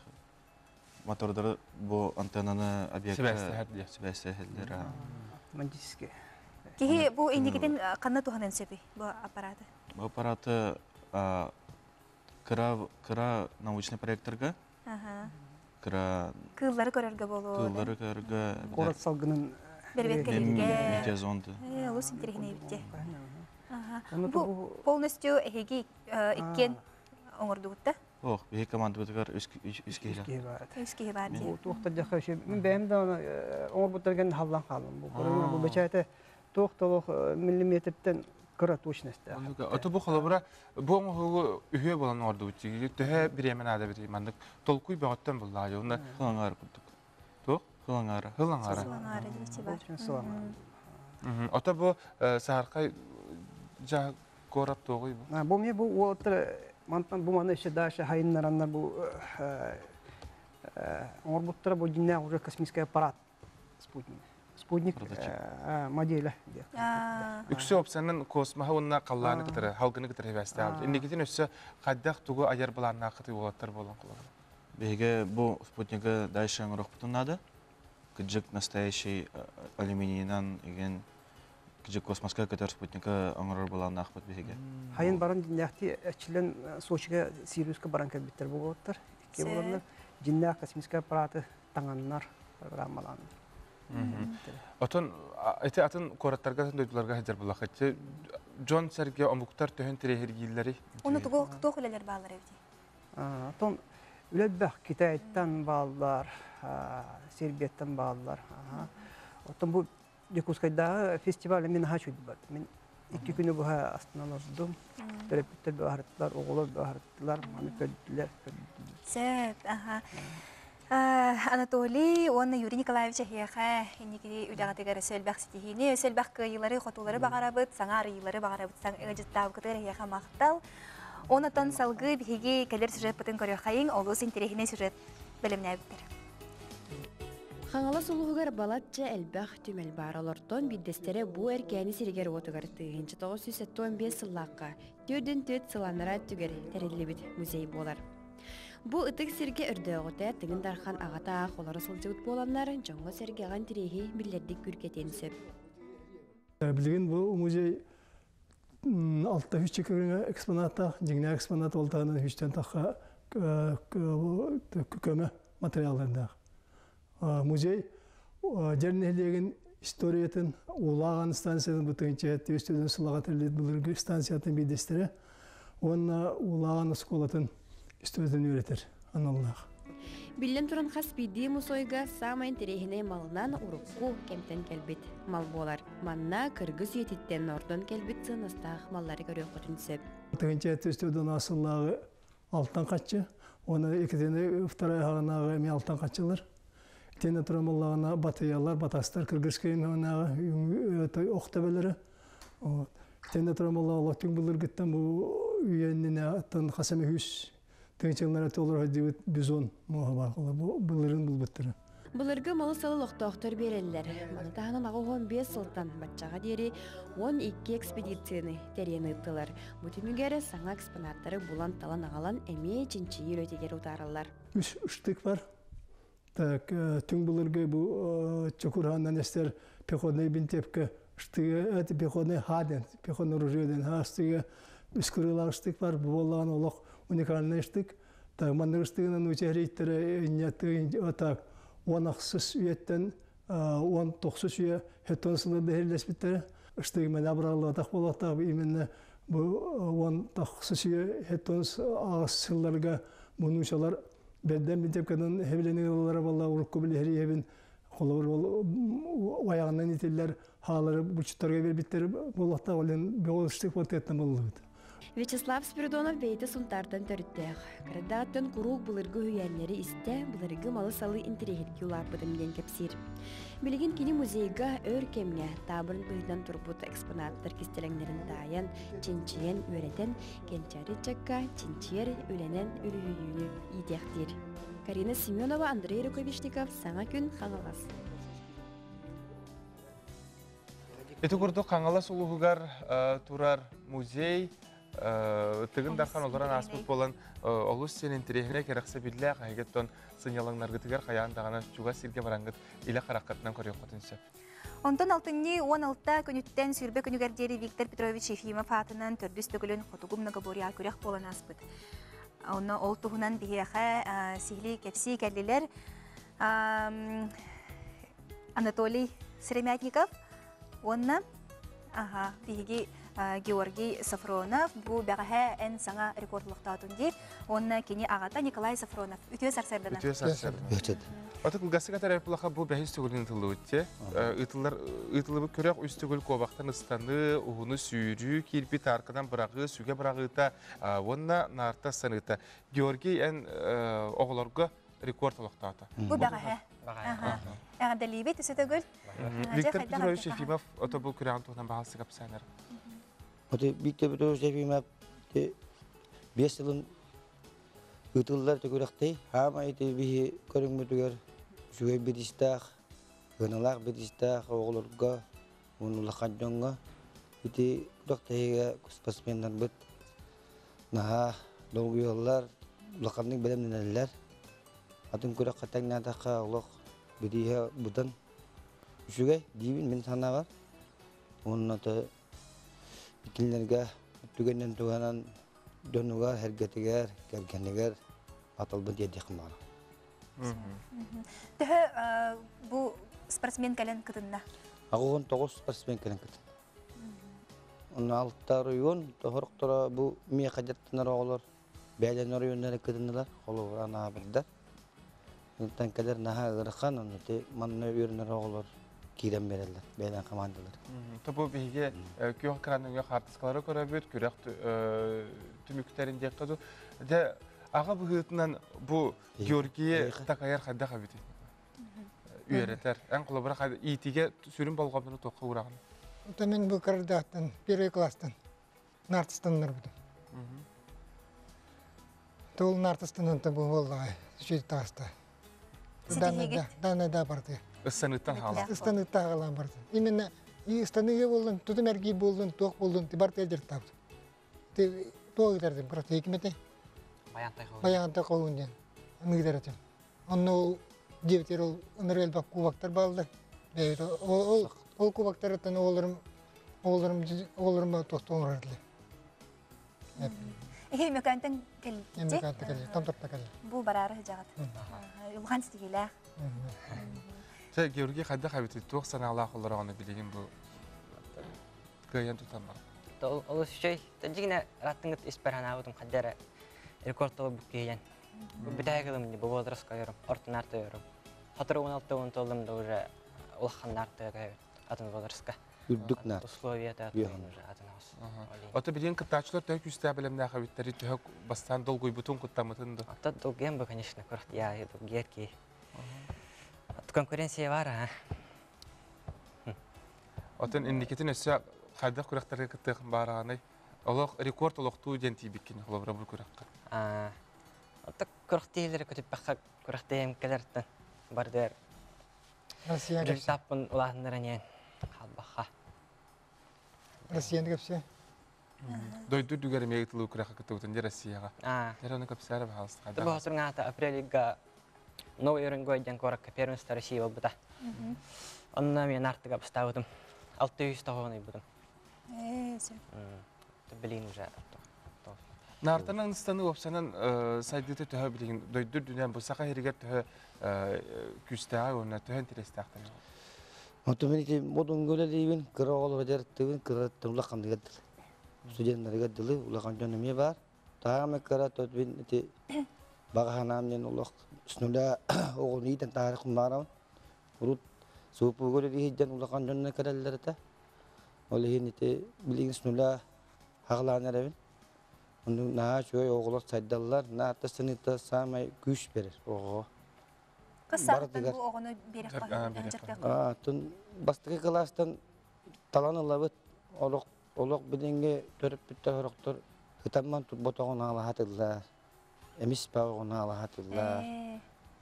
бұл антеннаны объекты себәстәхәддер.
Автоматически.
Кихи бұл индикетен қанна туғанын сөпі бұл аппараты?
Бұл аппараты кыра научный проекторға.
Кыллары көрерге болу.
Кыллары көрерге.
Қорат салғының
бербеткелерге.
Метеозонды.
Олыс интерегіне бітте. Бұл полностью әйге ikкен оңырдығытта?
Оқ, бейі команды бұтығар үскейлі.
Үскейлі бар де.
Бұл туқтар жаққа үші. Мен бәйім де оңыр бұттарген халдан қалым. Бұл бәчайты тоқталық миллиметрден кыра точності.
Оты бұл қалабыра, бұл оңығы үйе болан орды өттегі, түхе бір емен ада бір емандық толқуй бағыттан бұл лағы.
Қылаңары күттік. Тоқ? Қылаңары.
Қылаңары.
Қылаңары дейті бар.
Оты бұл сағарқай жағы көріп тоғый бұл?
Бұл ме бұл оғыттыр, мантан бұл маны іші дашы хайынларандар бұл оңыр бұттыра бұл жинна уже космический аппарат спутник моделі.
Үксі опсанын космаға онына қалланы кітірі, халғыны кітірі бәсті алды. Индекетін өсі қаддақ тұғы аяр бұланына қыты олаттар болан қылығы.
Беге бұл спутнигі дайшы аңырық бұтынады. Күджік настоящий алюминийнан еген күджік космосқа көтер спутнигі аңырыр болан ақпыт беге.
Хайын барын жиннәқті әчілін Сочиға Сириусқа баран кәлбеттер болуаттар. Ке боландар жиннәқ космический аппараты таңаннар программаланды.
Отон атын кораттарға дөйділерге хәдер бұлақ әтті. Джон сәрге омуқтар төхін тірехергейлері?
Оны тоқ өлелер бағылар әвде?
Отон өлелбәқ Китайттан бағылар, Сербияттан бағылар. Отон бұл Якутскайдағы фестивалі мен хач өйді барды. Мен 2 күні бұға астынан ордым. Терапевттер бағарыттылар, оғылар бағарыттылар, маны көдділер.
Сөп, Анатолий, он Юрий Николаевич Хеха, Никиди Удагатыгар Сөлбәк стихини, Сөлбәк кыйлары, хотулары бағарабыт, саңар йылары бағарабыт, саң ыгыжыттау кытыр Хеха мақтал. Онатан салгы бихиги кәлер сюжет пытын көріқайын, олыс интерегіне сюжет білімне біттір.
Хаңала сулуғығар балатча әлбәқ түмәл баралортон биддестері бұ әркәні сиргер отығар тыгынчы 975 сыллаққа, түрден төт сыланыра түгер тәрелі біт музей болар. Бұл ұтық серге үрдіғыта тігін дархан ағата қолары сылжығыт боланларын жоңғы сергеған тірегі білдердік күркетен сөп.
Білген бұл музей алтта хүшчі көріңі экспоната, жеңіне экспонат олтағынан хүштен таққа көмі материалдарындағы. Музей жернелеген историятын улаған станцияның бұтығынча әтті өстеден сылаға тәрлет бұлырғы станциятын бейдестері, онына улаған ұсколатын үстөзден өретер, аналлах.
Білден тұрын қас бейді мұсойға самайын терехіне малынан ұрыққу кемтен кәлбет мал болар. Манна кыргыз ететтен ордон кәлбет сыныстақ маллары көрі құтынсып.
Бұтығынча әтті өстеден асыллағы алтан қатшы, оны екетені ұфтарай ғағынағы әме алтан қатшылар. Тені тұрамалағына батыялар, батастар, кыргызкайын ғағынағы оқтабелері. Тені тұрамалағы лоқтың бұлыр күттен бұл үйеніне аттан қасамы хүс. Теңчеңлер әті олар әдебет бізон мұға бақылы, бұлырын бұл бұттыры.
Бұлырғы малы салы лоқтауқтар берелілер. Манытағынан ағы 15 сылтан батчаға дері 12 экспедицияны тәрені ұттылар. Бұтымігері саңа экспонаттары бұлан талан ағалан әме чинчиі өтегер ұтарылар.
Үштік бар. Түң бұлырғы бұл чокурханнан әстер пеходный бинтепкі, үштігі әті пеходный хаден, пеходный ружеден, үштігі үскірілар үштік бар, бұл олаған олық уникальный штык. Манныр штыгынан учарейттері иннеттігін отак 10 ақсыз үйеттен 19 үйе хеттон сылырды херлеспіттері. Штыгы мен абыралы атақ болақтағы именно бұл 10 ақсыз үйе хеттон ағыз сылларға мұнушалар бәдден бітепкадан хевленің олары балла ұрыққы білі хері хебін қолауыр аяғынан етелер халары бұлчыттарға бербіттері болақтағы олен беғол штык болтеттен болуды.
Вячеслав Спиридонов бейті сунтардан төріттеғ. Кырдағаттан құруқ бұлырғы үйәнлері істі, бұлырғы малы салы интерегетке улар бұдымден кепсир. Білген кені музейға өр кемге табырын бұйдан тұрбұт экспонаттар кестелеңдерін дайын, чинчиен өретен, кенчары чакка, чинчиер өленен үрүйүйіні идектер. Карина Семенова, Андрей Руковичников, саңа күн қаңылас.
Эти курдук қаңылас улуғығар турар музей, тыгын дархан оларан аспыт болан олус сен интерегіне керексе білі қайгеттон сынялаңнарғытығар қаяндағана чуға сирге бараңғыт илі қараққатынан көрек қотыншы.
Онтон 6-16 күніттен сүрбе күнігердері Виктор Петрович Ефимов атынан төрдіс төгілін қотуғым нағабория көрек болан аспыт. Оны ол тұғынан бейеға сихли кепси кәлілер Анатолий Серемятников, онна бейге Георгий Сафронов, бұл бәғі ән саңа рекордлықта атынде, онна кені ағата Николай Сафронов. Үтіе сарсардана?
Үтіе сарсардана. Отық ғасы қатар әпіліға бұл бәхіз түгілін ұтылы өтте. Үтілі бұл көрек үстігіл көбақтан ұстаны, ұғыны сүйірі, келпет арқыдан бірағы, сүге бірағыта, онна нарта саныта. Георгий ән оғыларға рекорд ұлықта ата.
Бұл бәғі? Әғанда лейбет үсі түгіл?
Виктор Петрович Ефимов ото бұл көреген тұғынан бағалсы қапсаныр.
Виктор Петрович Ефимов 5 жылын ұтылылар түгіріқтей, хама еті бейі көрің мүтігер жүгей бедістақ, ғыналақ бедістақ оғылырға, ұлыққан жоңға, еті ұлықтайға күспасменнен бұд, наға долғы yollar, ұлыққандың бәлемнен әлілер, атын көрек қатаңна таққа ұлық бедейі бұдан жүгей, дейбін мен сана бар, оның аты икилерге түгеннен туганан донугар, хергетигер, кергенигер аталбын дедек мара.
Түхі бұл спортсмен кәлін күтінна?
Ағуғын 9 спортсмен кәлін күтін. Оны алттар үйін, тұхырықтыра бұл мие қадеттінер оғылар, бәйлен орыйынлары күтінілер, қолуғыр ана бірдер. Үнден кәдер наға ғырыққан, оны манны үйірінер оғылар. Кирем берелер, бәйлен командалар.
Тобу бейге күйіқ қыраныңға қартысқалары көрәбет, күрек түміктерін дек қаду. Аға бұғытынан бұл Георгия тақайар қайда қабеті? Үйеретер. Ән құлы бұрақ итиге сүрін болғабыны тоққа ұрағын.
Мен бұл қырдақтан, первый класстан, нартыстанлар бұдым. Тұғыл нартыстанын бұл болдағай, сөйді тағыста. Данада барды.
Ыстаныттан ғалам.
Ыстаныттан ғалам барды. Именно ыстаныға болдың, тұтым әргей болдың, тоқ болдың, бар тәлдер табды. Тоғы дәрдім, құраты екімете. Баянтай қауын ден, үмігдер әтем. Оны девтер ол үнірел бақ кубақтар балды. Ол кубақтар әттен олырым тоқтуын ғардылы.
Ехе мекантын кәлітте?
Мекантын кәлі, тамтапта кәлі.
Бұл барары жағады. Үлған стигелі.
Георгий қайда қабеті тоқ санағылақ олар оғаны білеген бұл көйен тұтан бар?
Ол үшей, тәжігіне раттыңғыт испархан ауытым қаддары рекордтылы бұл кейен. Бітәгілімді бұл возрастқа өрім, ортын арты өрім. Қатыр 16-10 толымда уже ұлыққан арты атын возрастқа.
Үрдік нар.
Условията атын ағыз.
Оты білген күттачылар тәк үсті білімді қабеттері түхік бастан долгой бұтын күттамытынды?
Ата долген бұл, конечно, көрді. Я долгер кей. Конкуренция var ha.
Otan indiketin ösü qayda kuraqtarga kıttıq barağanay. Олық рекорд олықту ден тейбеккен олабыра бұл kuraqqa.
Ата kuraqteyleri kötüp baqqa kuraqteyem kelertten barder.
Россияны
Tapın ulandıran yen qalbaqqa.
Россияны көпсе.
Дойду дүгәрі мегітілі kuraqqa kıttı өтінде Россияға. Дәрі көпсәрі бағалысты.
Бұл отырың ата апрелиға новый уровень годен коракка первенство России был быта. Онна мен артыга поставдым. 600 тагыны будым. Ты блин уже.
Нартанан станы опсанан сайдыты төһө билген дойдур дүнән бусака хергер төһө күстәгә уна төһөн терестәктә.
Отомени модун гөлелибин кырагыл бәдәртүбин кыраттын улаккандыгы. Студентларга диле улаккан җанымы бар. Тагы кыра төтбин ити баганамнен улак снула огынитен тарих барам. Урут супу гөлели җан улаккан җанны кыралларта. Олехин ити билген снула хагланарабин. Onu naha şöyle oğullar saydalar, nahta sınıta samay güç verir oğu.
Kısaqtan bu oğunu berek qalır.
Tun bastığı klastan talan alavut, oluk bilenge törüp bitti horoktor, hıtamman tut botoğun ağla hatırlar, emis bağın ağla hatırlar.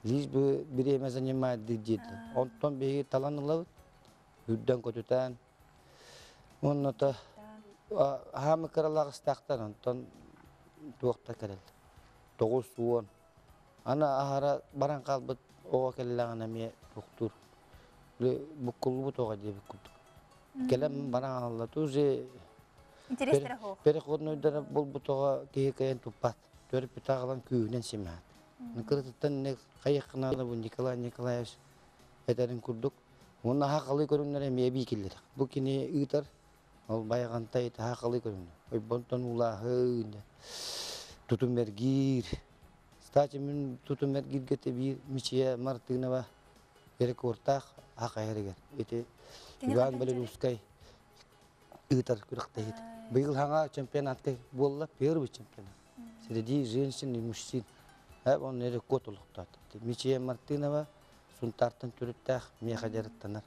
Liz bu bir yemezden yemeği diyecekti. Ondan bir talan alavut, hüdden kötüten. Ondan da hamı karalar ıstaktan ondan tuğukta kerel. Doğuz suğun. Ana ahara baran kalbet oğa kellağına miye doktor. Bu kulbu toğa diye bir kulduk. Kelem baran ağladı.
İnteresleri hoğ.
Beri kodnoydara bol bu toğa kehikayan tupat. Törüp bir tağılan köyünen simahat. Kırtıttan ne kayıkına bu Nikolay ederin kurduk. Onun hakalı görünler emiye bikildir. Bu kini ıtar. Ol bayağantay ta hakalı görünler. Oy bonton ulahı. Tutum vergir. Staçımın tutum vergir gete bir miçiye martığına va. Gerek ortak haka herger. Ete yuvan böyle uskay. Itar kurakta hit. Bu yıl hanga çempionatta bolla per bir çempionat. Siredi jensin muşsin. Hep onları kotulukta. Miçiye martığına va. Suntartan türüttah miye hajarattanlar.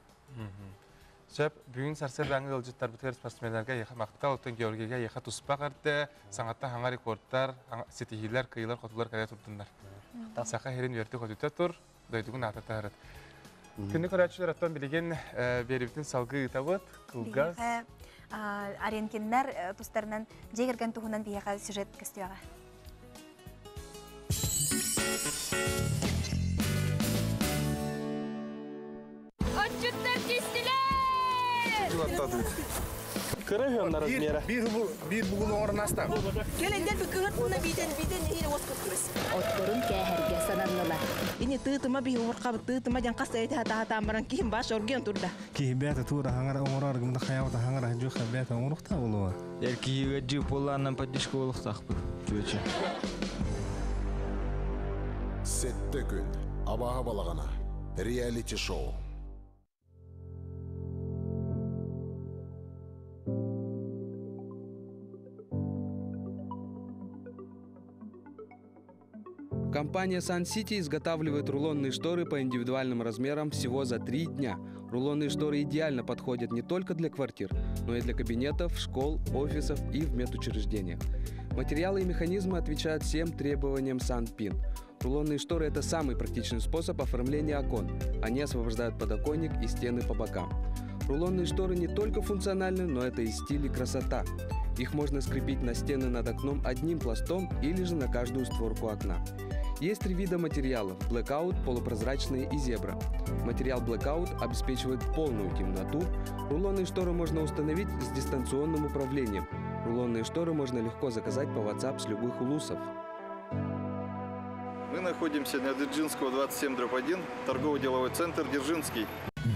Söp, bugün sarsır rangı ılcıtlar bu ters sportsmenlerge yaha maqta oltan Georgiga yaha tuspaq ardı, sangatta hanga rekordlar, setihiler, kıyılar, kotular kaya tuttunlar. Saqa herin verdi kotuta tur, doydugun ata taharat. Günlük öğretçiler attan bilegen beribtin salgı ıtabıt, kılgaz.
Arenkinler tustlarından jegergen tuhunan biyaqa süjet kestiyağa.
Отчетlar kestiler!
Kırıyorum размера. Bir bugün oran astam.
Gelenden bir kıhırt buna biden yine oskut kırız. Otlarım keherge sanarlılar. Ini tığıtıma bir horqabı tığıtıma jan qasayta hata maran kim baş orgen turda.
Ki beta tura hangara orar gımda khayawta hangara juxa beta uruqta uluwa.
Erki gaji polandan поддержку uluqtaqpı. Köçü.
Сетті күн, абаға балағана, реалити шоу.
Компания Sun City изготавливает рулонные шторы по индивидуальным размерам всего за 3 дня. Рулонные шторы идеально подходят не только для квартир, но и для кабинетов, школ, офисов и в медучреждениях. Материалы и механизмы отвечают всем требованиям Sunpin. Рулонные шторы – это самый практичный способ оформления окон. Они освобождают подоконник и стены по бокам. Рулонные шторы не только функциональны, но это и стиль и красота. Их можно скрепить на стены над окном одним пластом или же на каждую створку окна. Есть 3 вида материалов – Blackout, полупрозрачные и зебра. Материал Blackout обеспечивает полную темноту. Рулонные шторы можно установить с дистанционным управлением. Рулонные шторы можно легко заказать по WhatsApp с любых улусов.
Мы находимся на Дзержинского 27/1, торгово-деловой центр Дзержинский.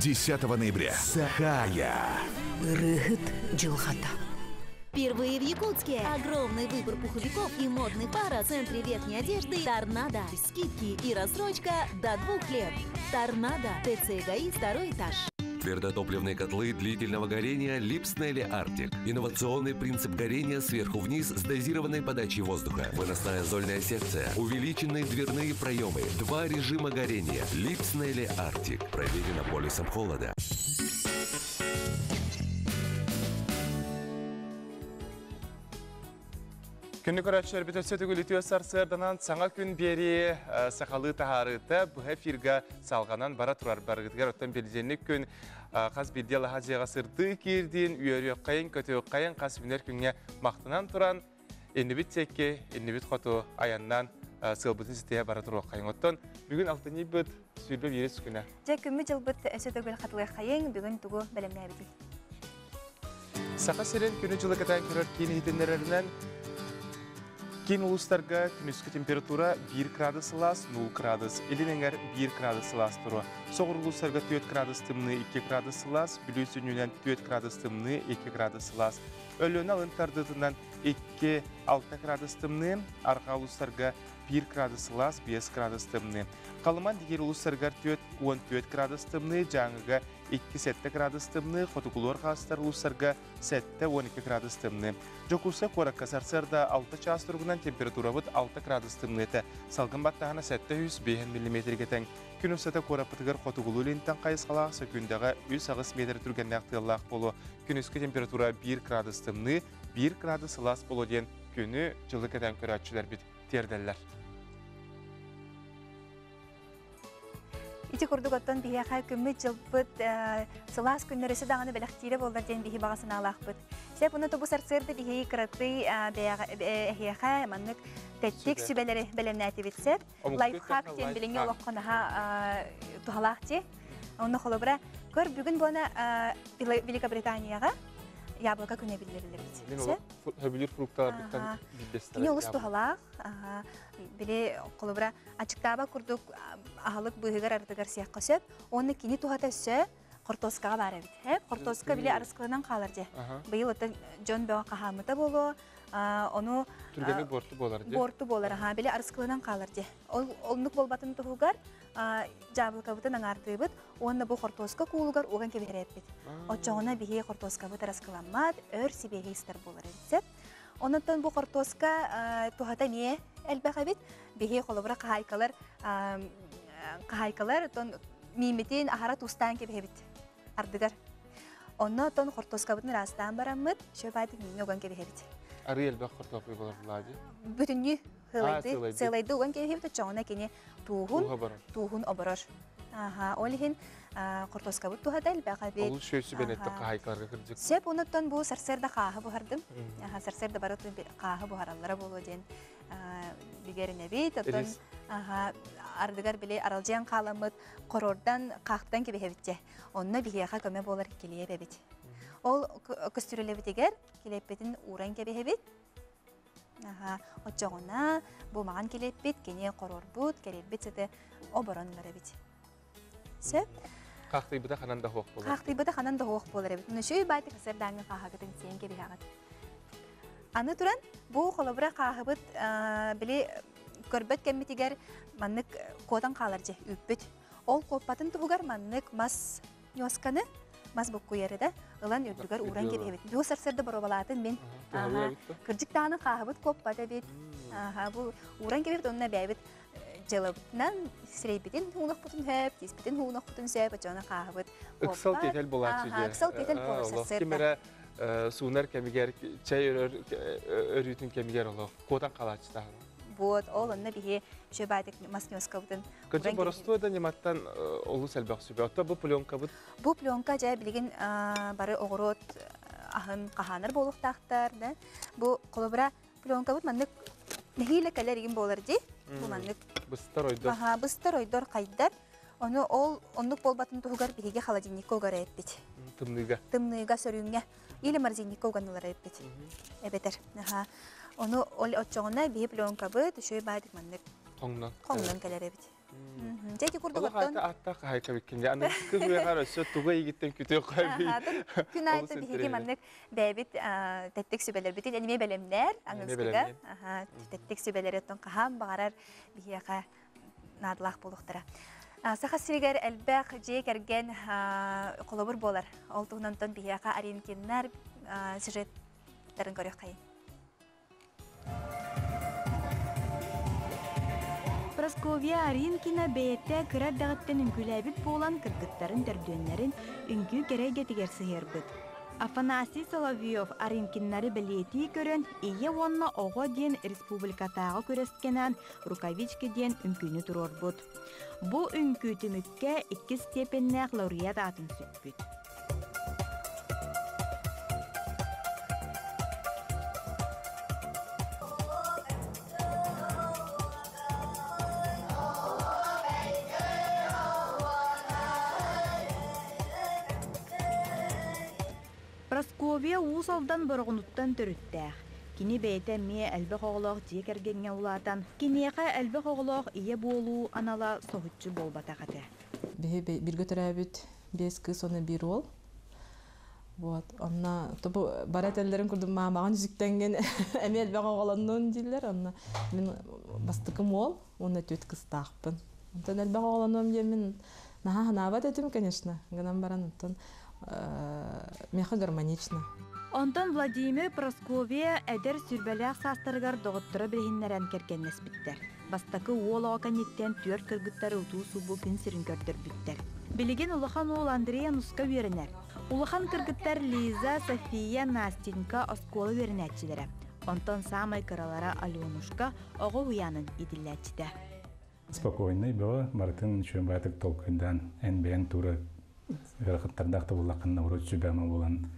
10 ноября. Сахая.
Рыгыт Джилхата.
Впервые в Якутске. Огромный выбор пуховиков и модных пар в центре верхней одежды «Торнадо». Скидки и рассрочка до 2 лет. «Торнадо». ТЦ ГАИ, 2-й этаж.
Твердотопливные котлы длительного горения Липснелли Арктик. Инновационный принцип горения сверху вниз с дозированной подачей воздуха. Выносная зольная секция. Увеличенные дверные проемы. 2 режима горения. Липснелли Арктик. Проверено полюсом холода.
Günlük öğretçiler bir töseti gülütüyor sarsırdanan sana gün beri sakalı taharıta bu hefirga salganan bara turar bargıtgar ötten belirlenlik gün qaz bildiği lahacıya sırdı girdin, üyeri kayın, kötü kayın, qaz biner günge maqtınan turan, ennibit çekke, ennibit kotu ayandan sılbıtın siteye bara turar kayın ötten. Bugün altını büt sürbe biri süküne.
Cekümü cılbıt sötü gül qatlığı kayın, bugün tuğu belemne biti.
Saqa siren günü cılık atan körör kiyini hitinlerlerinden Кен улустарга күнүскү температура 1 градус Цельсий, 0 градус, элинеңер 1 градус Цельсий туру. Соғыр улустарга 4 градус тымны 2 градус Цельсий, бүлөсүнүнөн 4 градус тымны 2 градус Цельсий. Өлөнө алынтардытынан 2-6 градус тымны, арка улустарга 1 градус Цельсий, 5 градус тымны. Калыман дигер улустарга 4-14 градус тымны, жаңыга 2-7 градус тымны, фотокулор қастар лустарға 7-12 градус тымны. Жокуса қораққа сарсырда 6 час тұрғынан температура бұд 6 градус тымны еті. Салғын баттағына 705 мм тең. Күн өсіті қорапытығыр фотокулу лентен қайысқалақ сөкіндегі 100 метр түрген нәқтығылақ болу. Күн өскі температура 1 градус тымны, 1 градус лас болу ден күні жылы кәден көрәтшілер біт тердәлілер.
Ити курдук оттон бихиаха күммит жылбыт сылаас күннөрөсү даганы белектире болдар ден бихи багасын алаакпыт. Сеп уну тобу сарсырды бихи кыраты бихиаха маннык теттик сүбелери белемнәти битсеп, лайфхак ден билинге олокконаха тухалаакти. Онны холобра көр бүгүн буна Великобританияга яблоко күнө билдирилер бит.
Хөбүлүр фрукталардыктан билдестер.
Кини олус тухалаак, били колобра ачыктаба курдук ахалык быгыгар ардыгар сыякка сөп, оны кини тухата сө кортоскага бара бит. Кортоска били арыскылынан калар же. Быйыл ата жон бага кахамыта боло, ону
түргени борту болар же.
Борту болар, били арыскылынан калар же. Олнук болбатын тухугар жабылкабытын аңартыбыт, онна бу кортоска куулугар оган кебереппит. Очоңона бихи кортоскабыт арыскыламмат, өр сибеги истер болар бит. Оннан бу кортоска тухата не элбекабит, бихи холобра кахайкалар тон мимитин ахара тустан кебебит ардыгар. Онно тон кортоскабытын растан бараммыт, шөбайды мими оган кебебит.
Ары элбек кортопы болар булади.
Бүтүннү сылайды оган кебебит, чоңона кени туухун оборор. Олихин кортоскабыт тухата элбекабит.
Ол шөйсү бенетти кахайкаларга кырдык.
Сеп оннан бу сарсерда кахы бухардым. Сарсерда баратын кахы бухараллара болу ден бигерine бит, оттон ардыгар биле аралжан каламыт корордан кахтан кебебитте. Онна бихияха көмө болар келебебит. Ол көстүрөлөбитигер келеппетин уран кебебит. Очогона бу маган келеппит, кене корорбут, келепбит сете оборонлары бит. Сеп
Кахтыйбыта хананда хоқ болар.
Кахтыйбыта хананда хоқ болар бит. Нөшөй байты касырдаңы кахагытын сен кебегат. Аны туран бу холобра кахыбыт били көрбөт кеммитигер маннык котан калар же үппүт. Ол коппатын тугар маннык мас нёсканы мас буккуярыда ылан үрдүгөр уран кебебит. Бу сарсырды боробалатын мен кыржыктаны кахыбыт коппада бит. Бу уран кебебит онна бәйбит жылыбытынан сирейбитин хуунакпутун хөп, тиспитин хуунакпутун сөп, жона кахыбыт.
Ыксал тетел болачы же.
Ыксал тетел болар сарсырда.
Сунар кемигер, чай өрүтүн кемигер оло, котан калачта.
Вот, ол онна бихи шөбайдык маснёскабытын.
Кычы боростуода нематтан олу сәлбәк сүбе. Отта бу пленка бут?
Бу пленка жай билген бары оғырот ахын каханыр болуқтақтар. Бу колобра пленка бут маннык нехиле калеригин болар ди. Бу маннык
быстар ойдор.
Быстар ойдор кайдар. Оны ол оннук болбатын тугар бихиге холодильникка огара эппит. Тымныйга сөрүңгө. Или морозильникка оганылар эппит. Эбетер. Onu очоңна бии пленка быт, шөй байдык маннык. Коңнан келер эбит. Жеки курдуготтон.
Атта кайка биккенде. Аны кызыгар өсө туга ийгиттен күтө койбой.
Күн айты биги маннык бэбит теттек сүбелер бит. Эниме белемнер, аңызгыга. Теттек сүбелер оттон кахам багарар бигига надлах болуктара. Сахасригер элбек жек эрген колобур болар. Олтугунан тон бигига аринкиннар сюжеттерин көрөк кайын.
Просковия Аринкина бейетте кырар дағыттен үңкіләбіт болан кыргыттарын төрдөнлерін үңкі кереге тегер сығырбыт. Афанасий Соловьев Аринкиннары білеті көрін, ие онна оғы ден республикатағы көрескенен рукавички ден үңкіні тұрор бұд. Бұ үңкі түмікке 2 степеннәқ лауреат атын сүтбіт. Просковия уусалдан борғынуттан түріттәқ. Кини бейте ме әлбек оғылық жек әргенге улатан. Кинеға әлбек оғылық ие болу анала соғытчы болбатағаты.
Біргі түрәбіт 5 кыз, оны 1 ол. Онна барат әлдерін күрдім маған жүзіктенген әме әлбек оғыланын дейлер. Мен бастықым ол, оны 4 кыз тақпын. Онтан әлбек оғыланын мен Наханават этим, конечно, гынан баран онтон меха гармонично.
Онтон Владимир Просковия эдер сүрбәләк састыргар доғыттыры білгеннерен кергеннес биттер. Бастакы уолаға канеттен түер кыргыттары утуу субу күн сирин көрдір биттер. Билеген улахан ол Андрея Нуска верінер. Улахан кыргыттар Лиза, София, Настенька осколы верінәтчілері. Онтон самай кыралара Аленушка оғы уянын идилләтчіде.
Спокойный было, Мартын еще батык толкындан энбен тура верхоттардақта улақынна урут сүбәмі болан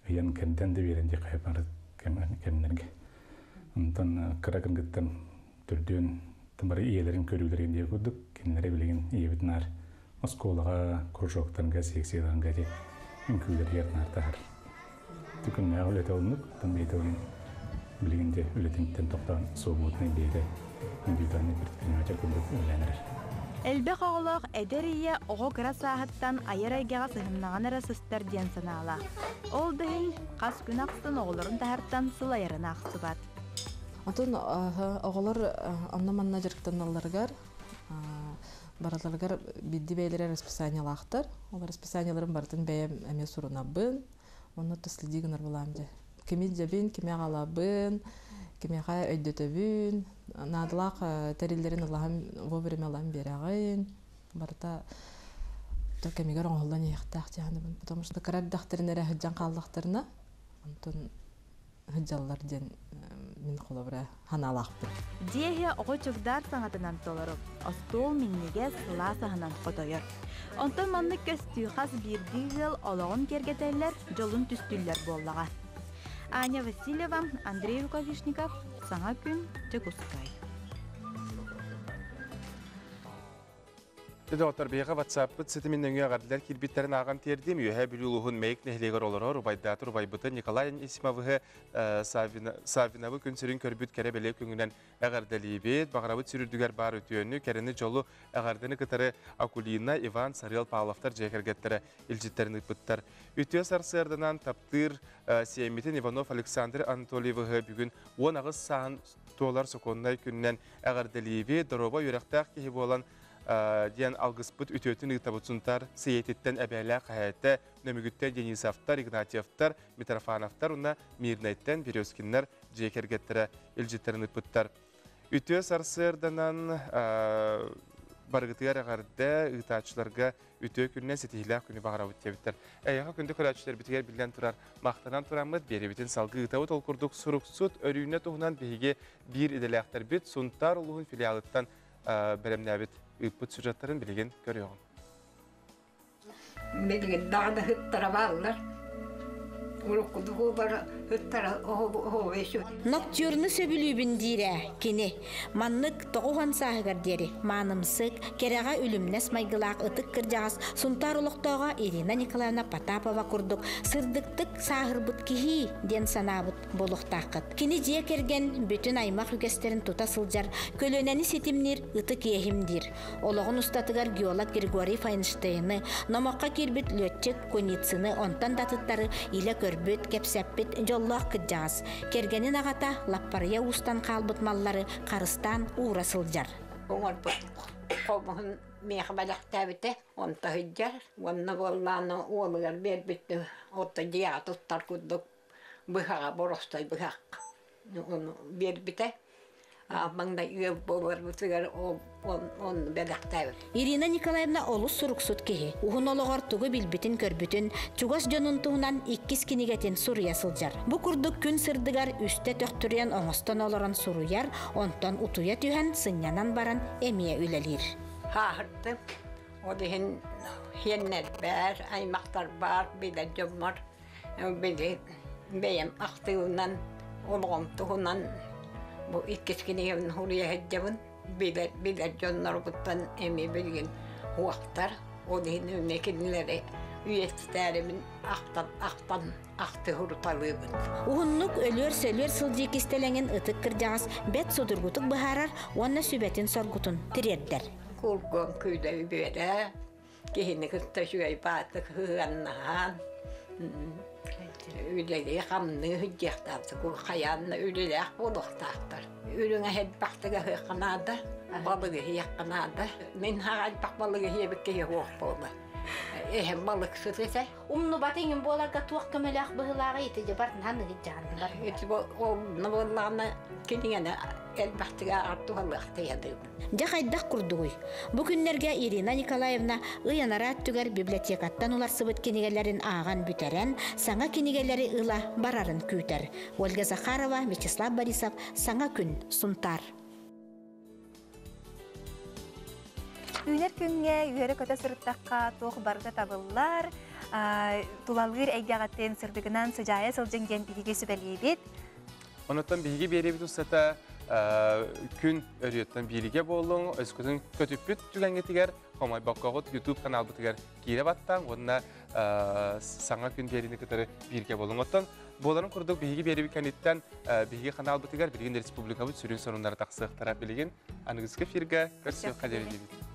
ян кемден де веренде кайпар кемнерге. Онтон кыракынгыттан түрдөн тамбары иелерин көрүүлөрүн деп көрдүк. Кенлери билген иебитнар осколага, кружоктарга, секцияларга де мүмкүнлөр ярнартар. Түкүннө олете олнук, тамбейтон билгенде өлетиңтен токтан собутны бейде индивидуальный предприниматель күндүк өлөнөр.
Элбек оғылық әдерие оғы кыра сағыттан айыр-айгаға сығымнаған арасыстар ден санала. Ол дүйін қас күн ақсын оғылырын тағырттан сылайырын ақсы бат.
Отын оғылыр анна-манна жүріктен алырғар, бараларғар бидді бәйлері расписаниялақтар. Ол расписанияларын бартын бәйім әме сұруна бұн, оны тұследігінар бұламды. Кеме жабын, кеме ғалабын, кемеға өйдөтөбүн, надылақ тәрелдерін вовремя Аллахым берағын, барыта кемегер оңғылдан еқтақ жағаныбын. Потому что карардақтарын әрі хүджан қалдықтарына, онтын хүджалар ден мен қолабыра ханалақ бір.
Дие оғы чөкдар саңатынан толырып, остол миннеге сыла сағынан қотойыр. Онтын манны көстүйқаз бірді жыл олығын кергетелер, жолын түстүллер боллаға. Аня Васильева, Андрей Рукавишников, Саңа күн, Чекускай.
Доктор Бейға WhatsApp-ы сетімен өңе ағардылар келбеттерін аған тердем, үйе білуғын мәйік нәхлегер олыры Рубайдаты Рубайбыты Николай Исимовығы Савинавы күнсерін көрбіт кәрі бәлек күңінен әғардалейбет, бағырабы сүрірдігер бар өтіөні, кәріні жолу әғардыны кітары Акулина, Иван, Сарел, Павловтар жайкергеттері илжеттерін ұтпыттар. Үтіе сарсырдынан таптыр Сейметін Иванов Александр Анатольевығы бүгін 10 ағыз сағын туолар соқоннай күннен әғардалейбет, дороба үйрақтақ кейі болан диен алгыспыт үтөтін ұйтабытсынтар, сейететтен әбәлі қайатты, нөмігіттен Денисовтар, Игнатьевтар, Митрофановтар, ұнна Мирнайттен Березкинлер жекергеттері үлжеттерін ұтпыттар. Үтө сарсырданан барғытығар ағарды ұйтачыларға үтө күннен сетихілі күні бағыра өттебіттер. Әйіға күнді көрәтшілер бітігер білген тұрар мақтанан тұрамыд, беребетін салғы ұйтауыт ол күрдік сұруқ сұт, өрүйіне тұғынан бейге бір иделяқтар біт, сұнтар ұлығын филиалыттан бәрімнәбіт үппіт сюжеттарын білген көріғын.
Білген дағды хыттара бағылар. Урукудугу бара хыттара оғывешу.
Ноктюрны сөбілүбін дейрі, кені. Маннык тоғуған сағығар дері. Манымсық, кереға үлімнес майгылақ ұтық кіржағыз. Сұнтар ұлықтауға Ирина Николаевна Потапова күрдік. Сырдықтық сағырбыт кихи ден санабыт болуқтақыт. Кені жия керген бүтін аймақ үгестерін тута сылжар. Көлөнәні сетімнер ұтық ехімдер. Олығын ұстатығар геолог Григорий Файнштейны, номаққа кербіт лөтчік коницыны онтан датыттары илі көрбіт, кепсәппіт, жоллақ кыджағыз. Кергенін ағата лаппария ұстан қалбыт маллары қарыстан ура сылжар.
Оңыр қомығын меқі балақ тәбіті, онта хүджар, онны болланы олығар бербітті, отта жия тұттар күддік бұхаға боростай бұхақ. Бербіті. Маңда үйе болар бұтығар он бәләқ тәбіт.
Ирина Николаевна олыс сұрықсут кеге. Уғын олығар тұғы білбітін көрбітін, чуғас жонын тұғынан 2 кенегетін сұрыя сылжар. Бұ күрдік күн сырдығар үсте төқтүрен оңыстан оларан сұрыяр, онтан ұтуя түйен сынянан баран әмия үлелер.
Хағырды, олығын хеннер бәр, аймақтар бар, бейді жомар, бейім ақтығынан, олығын тұғынан bu ikkiskiniyevin hurya hedjavun biler jonlar buttan emi bilgin huaktar o dihin ümnekinleri üyetistarimin aktan aktı hurtalıyımın.
Uğunnuk ölür sölür sılcık istelengen ıtık kırcağız bet sudurgutuk baharar onna sübetin sorgutun tirerder.
Kulgon köyde bere kihini kısta şüvey batık hıannahan Üleli qamны hüccəxtəbsə, bu xayanla ülelək buluqtaqdır. Ülünə hədbəxtəgə hıqınadı, balığı hiyəqınadı. Min haqal bax balığı hiyəbikə hiyəq boldu. Balık sütese.
Batın bolarga tuaq kömelək bıhılağı itici barın hanı hiccandılar.
O navallağına kendine elbette artuhalıqta yadı.
Жақайдақ kurduğuy. Bu günlerge Irina Nikolaevna ıyanara tüger bibliotekattan ular sıvıt kenigelerin ağan büteren, sana kenigeleri ıla bararın küter. Olga Zakharova, Vyacheslav Borisov, sana gün suntar.
Үйнер күнге үйері көті сұрыттаққа тоқ барды табылар, тулалғыр әйгағаттен сұрдығынан сұжайы сылжынген бігі сөбәлейбет.
Онықтан бігі беребет ұстата күн өреттен биліге болың, өскізін көтіппіт жүгенге тігер, қомай баққағыт YouTube канал бұтығар кейлі баттан, онына саңа күн беріне күтірі бірге болың. Оттан боларын құрдық бігі беребет кәнеттен бігі канал бұтығар білген республика бұт сүрін сонындары тақсықтара білген. Анығызғы фирға көрсеу қадері дебет.